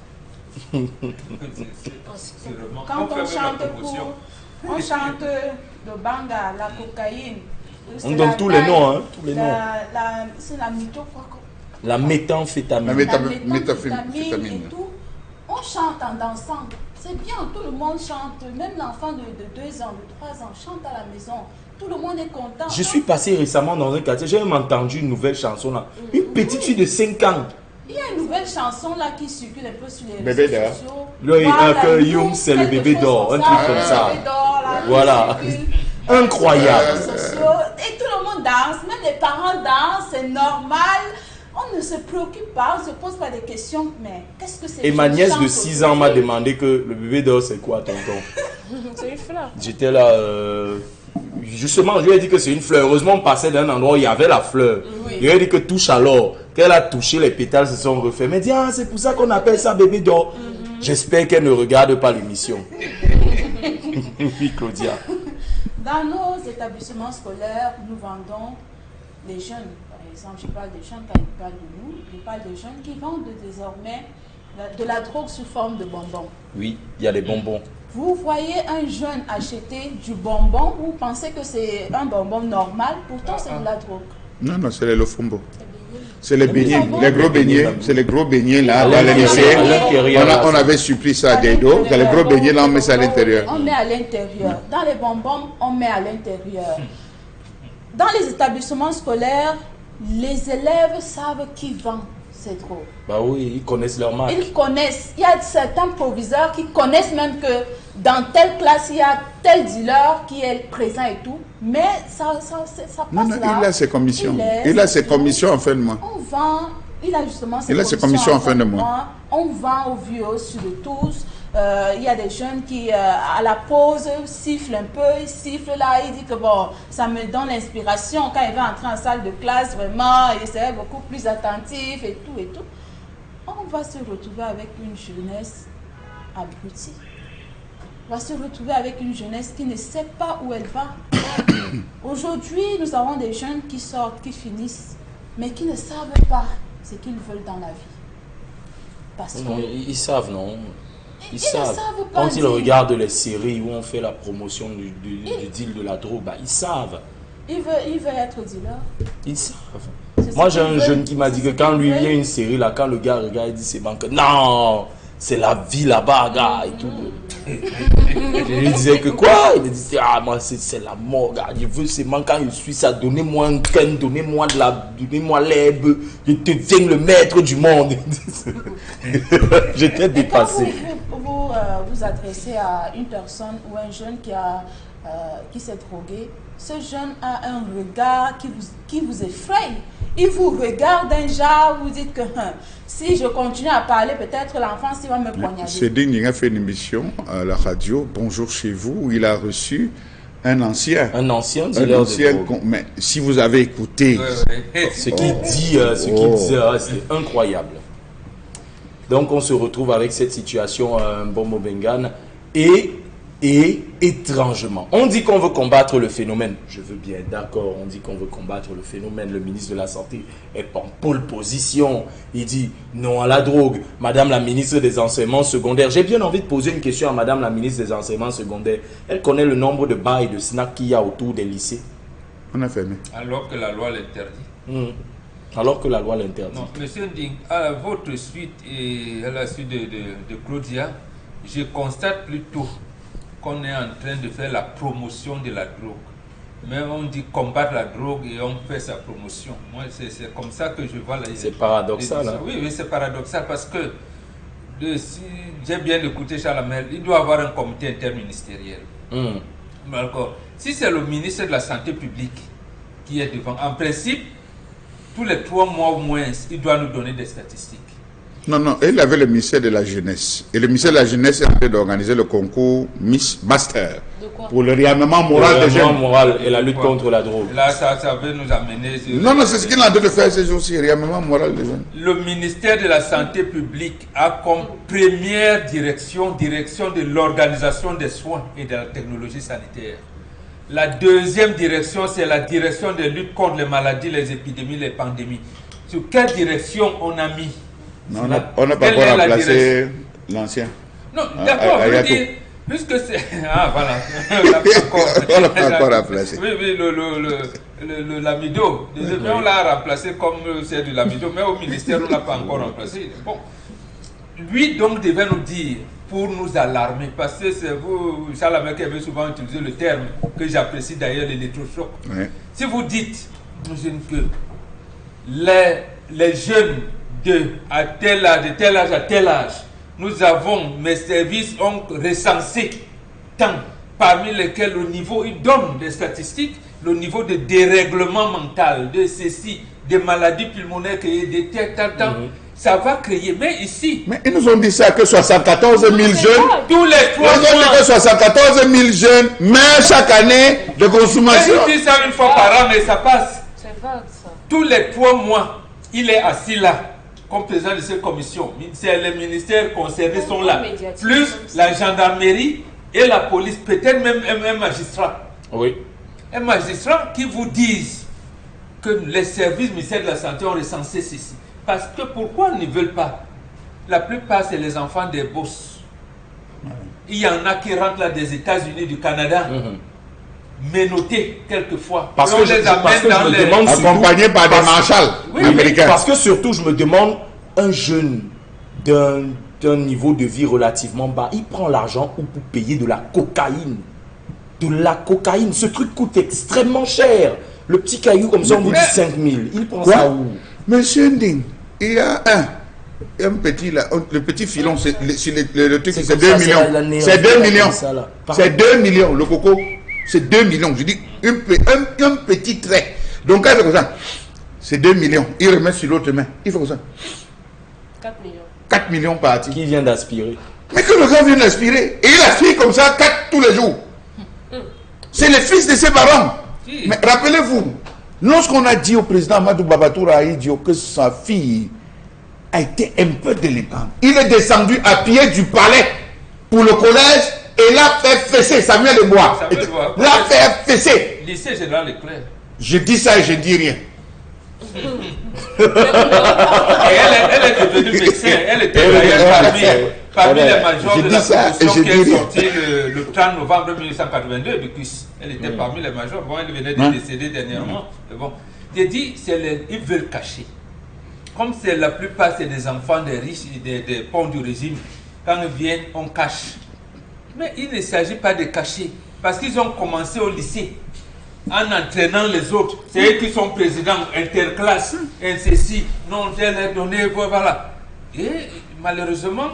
Quand on chante le banga, la cocaïne. On donne tous les noms, hein, tous les noms. C'est la mytho, quoi. La méthamphétamine. La méthamphétamine et tout. On chante en dansant. C'est bien, tout le monde chante. Même l'enfant de 2 ans, de 3 ans chante à la maison. Tout le monde est content. Je suis passé récemment dans un quartier, j'ai même entendu une nouvelle chanson là. Une petite fille de 5 ans. Il y a une nouvelle chanson là qui circule un peu sur les Bébé réseaux d'or. sociaux. Que Youm, c'est le bébé d'or, un truc comme ça. Le bébé d'or, là, Voilà. qui circule. Incroyable. Les réseaux sociaux. Et tout le monde danse, même les parents dansent, c'est normal. On ne se préoccupe pas, on ne se pose pas des questions. Mais qu'est-ce que c'est? Et ma nièce de 6 ans m'a demandé que le bébé d'or c'est quoi, tonton? C'est une fleur. J'étais là, justement, je lui ai dit que c'est une fleur. Heureusement, on passait d'un endroit où il y avait la fleur. Oui. Je lui ai dit que touche alors. Qu'elle a touché, les pétales se sont refaits. Mais dit, ah, c'est pour ça qu'on appelle ça bébé d'or. J'espère qu'elle ne regarde pas l'émission. Oui, Claudia. Dans nos établissements scolaires, nous vendons les jeunes. Par exemple, je parle des jeunes quand ils parlent de nous. Je parle des jeunes qui vendent désormais de la drogue sous forme de bonbons. Oui, il y a les bonbons. Vous voyez un jeune acheter du bonbon, vous pensez que c'est un bonbon normal, pourtant c'est de la drogue. Non, non, c'est les lofumbo. C'est les beignets, beignets, les gros beignets. C'est les gros beignets là, dans les lycées. l'intérieur. On avait suppli ça à des dos. Dans les gros beignets là, on met ça à l'intérieur. On met à l'intérieur. Dans les bonbons, on met à l'intérieur. Dans les établissements scolaires, les élèves savent qui vend ces drogues. Bah oui, ils connaissent leur marque. Ils connaissent. Il y a certains proviseurs qui connaissent même que dans telle classe, il y a tel dealer qui est présent et tout. Mais ça passe Non, non, là. il a ses commissions. laisse, Il a ses commissions en fin de mois. On vend. Il a justement Il a ses commissions en fin de mois. On vend aux vieux, sur de tous. Il y a des jeunes qui, à la pause, sifflent un peu. Ils sifflent là. Ils disent que bon, ça me donne l'inspiration. Quand il va entrer en salle de classe, vraiment, il serait beaucoup plus attentif et tout et tout. On va se retrouver avec une jeunesse abrutie. On va se retrouver avec une jeunesse qui ne sait pas où elle va. Aujourd'hui, nous avons des jeunes qui sortent, qui finissent, mais qui ne savent pas ce qu'ils veulent dans la vie. Parce Non, que ils savent, non? Ils ne savent. savent pas Quand ils dire. regardent les séries où on fait la promotion du deal de la drogue, bah, ils savent. ils veulent être dealer. Ils savent. C'est ce Moi, j'ai qu'ils un veulent. jeune qui m'a dit que C'est ce quand qu'ils lui veulent. vient une série, là, quand le gars regarde, il dit c'est banque. Non, c'est la vie là-bas, gars, et tout. Je lui disais que quoi? Il me disait, ah, moi, c'est la mort, gars. Je veux seulement quand je suis ça, donnez-moi un gun, donnez-moi l'herbe, je deviens le maître du monde. J'étais Et quand dépassé. vous adressez à une personne ou un jeune qui s'est drogué, ce jeune a un regard qui vous effraie. Il vous regarde d'un genre, vous dites que si je continue à parler, peut-être l'enfant il va me poignarder. Cédric Ning a fait une émission à la radio, Bonjour chez vous, où il a reçu un ancien. Un ancien dealer de drogue. Mais si vous avez écouté, Ce qu'il dit, c'est incroyable. Donc on se retrouve avec cette situation, Bombo Bengane, et étrangement, on dit qu'on veut combattre le phénomène. Je veux bien, d'accord, on dit qu'on veut combattre le phénomène. Le ministre de la Santé est en pole position. Il dit non à la drogue. Madame la ministre des Enseignements secondaires, j'ai bien envie de poser une question à Madame la ministre des Enseignements secondaires. Elle connaît le nombre de bars et de snacks qu'il y a autour des lycées. on a fermé. Alors que la loi l'interdit. Alors que la loi l'interdit. Non, monsieur Nding, à votre suite et à la suite de Claudia, je constate plutôt qu'on est en train de faire la promotion de la drogue. Mais on dit combattre la drogue et on fait sa promotion. Moi, c'est comme ça que je vois la... C'est paradoxal, hein? Oui, c'est paradoxal parce que si j'ai bien écouté Charles Amel, il doit avoir un comité interministériel. D'accord. Si c'est le ministre de la Santé publique qui est devant, en principe, tous les 3 mois ou moins, il doit nous donner des statistiques. Non, non, il avait le ministère de la Jeunesse. Et le ministère de la Jeunesse est en train d'organiser le concours Miss Master De quoi? pour le réarmement moral des Le jeunes. moral et la lutte contre la drogue. Là, ça veut nous amener... Non, non, c'est ce qu'il est en train de faire ces jours-ci, réarmement moral des jeunes. Le ministère de la Santé publique a comme première direction de l'organisation des soins et de la technologie sanitaire. La deuxième direction, c'est la direction de lutte contre les maladies, les épidémies, les pandémies. Sur quelle direction on a mis? Non, on n'a pas encore remplacé L'ancien. Non, d'accord, je veux Ayato. dire, puisque c'est... Ah, voilà. On l'a pas encore remplacé. Oui, oui, le lamido. Désolé, on l'a remplacé comme c'est du lamido, mais au ministère, on ne l'a pas encore remplacé. Bon. Lui, donc, devait nous dire, pour nous alarmer, parce que c'est vous, Charles Amel, qui avait souvent utilisé le terme, que j'apprécie d'ailleurs, l'électrochoc. Oui. Si vous dites, que les jeunes de tel âge à tel âge, nous avons, mes services ont recensé tant, parmi lesquels le niveau, ils donnent des statistiques, le niveau de dérèglement mental, de ceci, des maladies pulmonaires, des tant, ça va créer. Mais ici, Mais ils nous ont dit ça, que 74 000 jeunes, tous les ils 3 ont dit mois, que 74 000 jeunes meurent chaque année de consommation. ils disent ça une fois par an, mais ça passe. C'est vague ça. Tous les 3 mois, il est assis là, comme président de cette commission. Les ministères concernés sont là. Plus la gendarmerie et la police, peut-être même un magistrat. Oui. Un magistrat qui vous dise que les services ministères de la Santé ont recensé ceci. Parce que pourquoi ils ne veulent pas? La plupart, c'est les enfants des boss. Il y en a qui rentrent là des États-Unis, du Canada. Menottés quelquefois. Parce On que je me demande surtout- Accompagnés par des marshals Oui, américains. Parce que surtout, je me demande, un jeune d'un niveau de vie relativement bas, il prend l'argent ou pour payer de la cocaïne. De la cocaïne. Ce truc coûte extrêmement cher. Le petit caillou comme ça, on vous dit 5 000. Il prend Quoi? ça où? Monsieur Nding, il y a un petit là, le petit filon, c'est le truc, c'est comme 2 ça, millions. c'est l'année, C'est on 2 fait millions. comme ça, là. C'est 2 millions, le coco. C'est 2 millions. Je dis un petit trait. Donc, quand il fait comme ça, c'est 2 millions. Il remet sur l'autre main. Il fait comme ça. 4 millions. 4 millions partis. Qui vient d'aspirer? Mais que le gars vient d'aspirer. Et il aspire comme ça 4 tous les jours. C'est le fils de ses parents. Si. Mais rappelez-vous, lorsqu'on a dit au président Amadou Babatoura Idio que sa fille a été un peu délinquante, il est descendu à pied du palais pour le collège et l'a fait fesser. Samuel et moi. Samuel Bois. L'a fait fesser. Lycée Général Leclerc. Je dis ça et je dis rien. Et elle est devenue médecin. Elle était d'ailleurs parmi les majors Je de dis la ça et commission je qui dis est rien. sortie le 30 novembre 1982 de CUS. Elle était parmi les majors. Bon, elle venait de décéder dernièrement. Mais bon, j'ai dit, ils veulent cacher. Comme c'est la plupart, c'est des enfants des riches, des ponts du régime. Quand ils viennent, on cache. Mais il ne s'agit pas de cacher. Parce qu'ils ont commencé au lycée. En entraînant les autres. C'est eux qui sont présidents interclasses. Et ceci, non, tel est donné, voilà. Et malheureusement,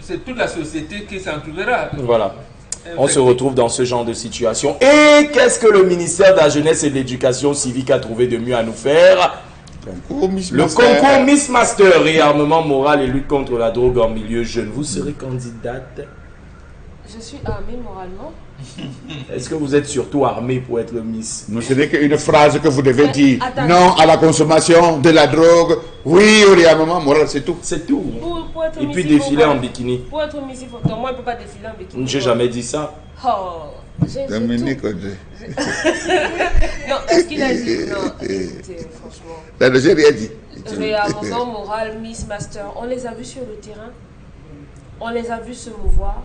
c'est toute la société qui s'en trouvera. Voilà. On se retrouve dans ce genre de situation. Et qu'est-ce que le ministère de la Jeunesse et de l'Éducation civique a trouvé de mieux à nous faire? Le concours Miss Master, réarmement moral et lutte contre la drogue en milieu jeune. Vous serez candidate? Je suis armée moralement. Est-ce que vous êtes surtout armé pour être le Miss? Non, ce n'est qu'une phrase que vous devez dire. attendez. Non à la consommation de la drogue. Oui au réarmement moral, c'est tout. C'est tout. Pour être Et Miss, puis il faut défiler pas- en bikini. Pour être Miss, il faut... Donc moi, je ne peux pas défiler en bikini. J'ai jamais dit ça. Oh, j'ai Dominique tout. Audrey. Non, est-ce qu'il a dit... Non, écoutez, franchement. Là, j'ai rien dit. Réarmement moral, Miss Master, on les a vus sur le terrain. On les a vus se mouvoir.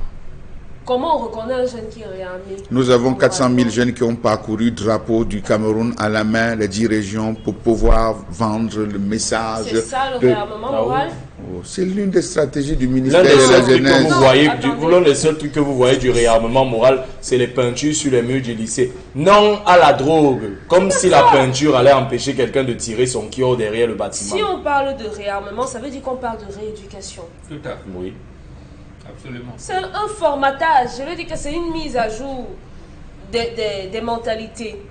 Comment on reconnaît un jeune qui est réarmé? Nous avons 400 000 jeunes qui ont parcouru le drapeau du Cameroun à la main, les 10 régions, pour pouvoir vendre le message. C'est ça le de- réarmement moral? Oh, c'est l'une des stratégies du L'un ministère des de la seuls trucs que Jeunesse. vous Non, voyez, attendez. l'un des seuls trucs que vous voyez du réarmement moral, c'est les peintures sur les murs du lycée. Non à la drogue. Comme si la peinture allait empêcher quelqu'un de tirer son kio derrière le bâtiment. Si on parle de réarmement, ça veut dire qu'on parle de rééducation. Tout à fait. Oui. Absolument. C'est un formatage. Je veux dire que c'est une mise à jour des mentalités.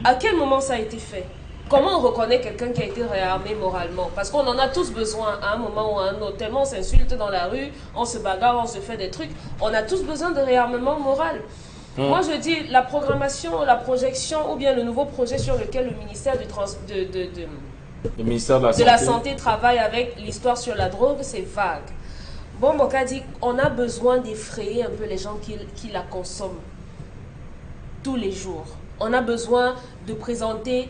À quel moment ça a été fait? Comment on reconnaît quelqu'un qui a été réarmé moralement? Parce qu'on en a tous besoin à un moment ou à un autre. Tellement on s'insulte dans la rue, on se bagarre, on se fait des trucs. On a tous besoin de réarmement moral. Moi, je dis la programmation, la projection ou bien le nouveau projet sur lequel le ministère Le ministère de la de Santé. la Santé travaille avec l'histoire sur la drogue, c'est vague. Bon, Moka dit on a besoin d'effrayer un peu les gens qui la consomment tous les jours. On a besoin de présenter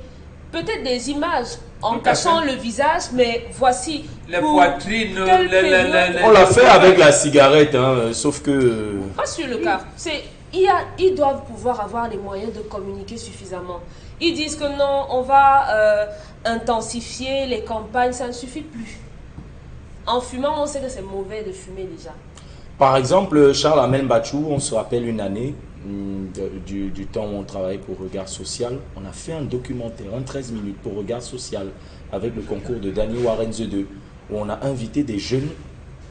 peut-être des images en Tout à cachant fait. le visage, mais voici. Les pour poitrines, quelle période- On l'a fait avec la cigarette, hein, sauf que... Pas sur le cas. Ils doivent pouvoir avoir les moyens de communiquer suffisamment. Ils disent que non, on va intensifier les campagnes, ça ne suffit plus. En fumant, on sait que c'est mauvais de fumer déjà. Par exemple, Charles Amel Bachou, on se rappelle une année du temps où on travaillait pour Regard Social. On a fait un documentaire, 13 minutes pour Regard Social, avec le concours de Danny Warenze 2, où on a invité des jeunes,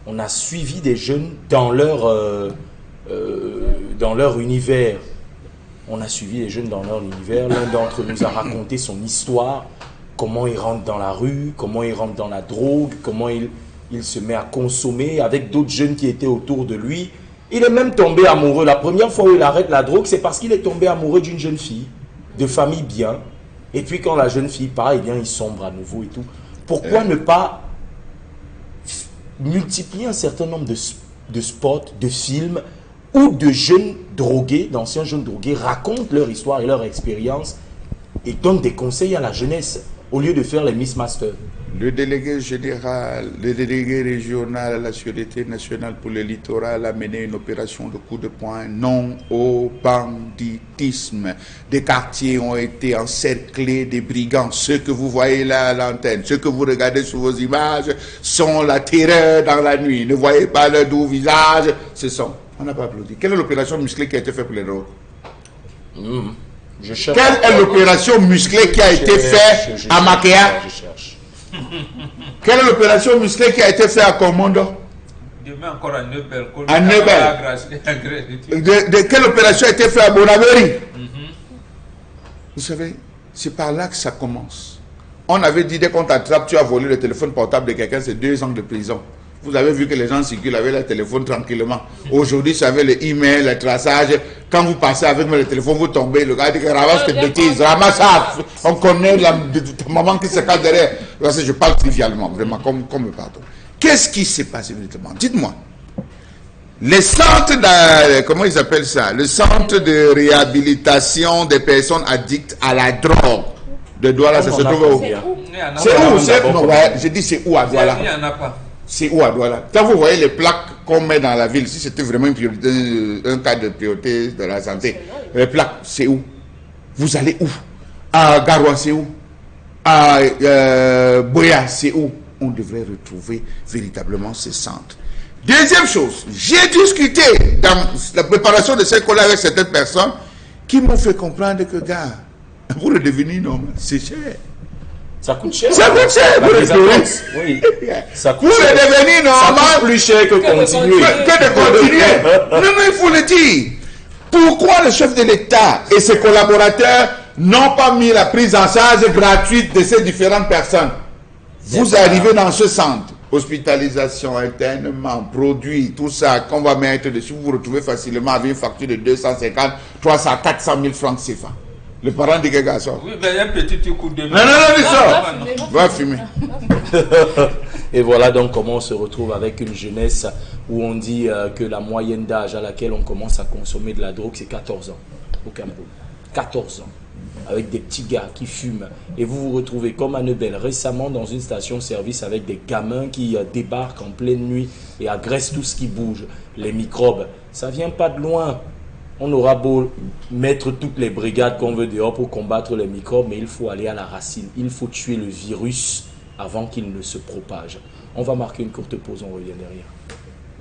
on a suivi des jeunes dans leur univers. On a suivi les jeunes dans leur univers. L'un d'entre eux nous a raconté son histoire, comment il rentre dans la rue, comment il rentre dans la drogue, comment il se met à consommer avec d'autres jeunes qui étaient autour de lui. Il est même tombé amoureux. La première fois où il arrête la drogue, c'est parce qu'il est tombé amoureux d'une jeune fille, de famille bien. Et puis quand la jeune fille part, eh bien, il sombre à nouveau et tout. Pourquoi ne pas multiplier un certain nombre de spots, de films, où de jeunes drogués, d'anciens jeunes drogués, racontent leur histoire et leur expérience et donnent des conseils à la jeunesse, au lieu de faire les Miss Master. Le délégué général, le délégué régional à la Sûreté nationale pour le littoral a mené une opération de coup de poing non au banditisme. Des quartiers ont été encerclés des brigands. Ceux que vous voyez là à l'antenne, ceux que vous regardez sur vos images sont la terreur dans la nuit. Ne voyez pas leur doux visage. Ce sont... On n'a pas applaudi. Quelle est l'opération musclée qui a été faite pour les drogues? Je cherche. Quelle est l'opération musclée qui a été faite à Makéa? Je cherche. Quelle est l'opération musclée qui a été faite à Comondo? Demain encore à Neubel. À Neubel. Quelle opération a été faite à Bonaveri? Vous savez, c'est par là que ça commence. On avait dit, dès qu'on t'attrape, tu as volé le téléphone portable de quelqu'un, c'est 2 ans de prison. Vous avez vu que les gens circulent avec leur téléphone tranquillement. Aujourd'hui, c'est avec le email, le traçage. Quand vous passez avec le téléphone, vous tombez. Le gars dit que ramasse tes bêtises, ramasse ça. On connaît ta maman qui se cache derrière. Je parle trivialement, vraiment, comme me pardon. Qu'est-ce qui s'est passé véritablement? Dites-moi. Les centres comment ils appellent ça? Le centre de réhabilitation des personnes addictes à la drogue de Douala, ça se trouve où? C'est où? Non, ouais, je dis c'est où à Douala? Il n'y en a pas. C'est où à Douala? Quand vous voyez les plaques qu'on met dans la ville, si c'était vraiment une priorité, un cas de priorité de la santé, les plaques, c'est où? Vous allez où? À Garoua, c'est où? À Boya, c'est où? On devrait retrouver véritablement ces centres. Deuxième chose, j'ai discuté dans la préparation de ces colis avec certaines personnes qui m'ont fait comprendre que, gars, pour le devenir normal, c'est cher. Ça coûte cher. Ça coûte cher pour le devenir. Oui. Ça coûte Pour cher. le devenir Ça normal, coûte plus cher que continuer. que de continuer. Non, mais il faut le dire. Pourquoi le chef de l'État et ses collaborateurs n'ont pas mis la prise en charge gratuite de ces différentes personnes? Vous arrivez dans ce centre, hospitalisation internement, produits, tout ça qu'on va mettre dessus, vous vous retrouvez facilement avec une facture de 250, 300, 400 000 francs CFA. Le parent dit que garçon. Oui, mais un petit coup de main. Non, il sort. Va fumer. Et voilà donc comment on se retrouve avec une jeunesse où on dit que la moyenne d'âge à laquelle on commence à consommer de la drogue, c'est 14 ans au Cameroun. 14 ans. Avec des petits gars qui fument. Et vous vous retrouvez comme à Neubel récemment dans une station-service avec des gamins qui débarquent en pleine nuit et agressent tout ce qui bouge. Les microbes, ça vient pas de loin. On aura beau mettre toutes les brigades qu'on veut dehors pour combattre les microbes, mais il faut aller à la racine. Il faut tuer le virus avant qu'il ne se propage. On va marquer une courte pause, on revient derrière.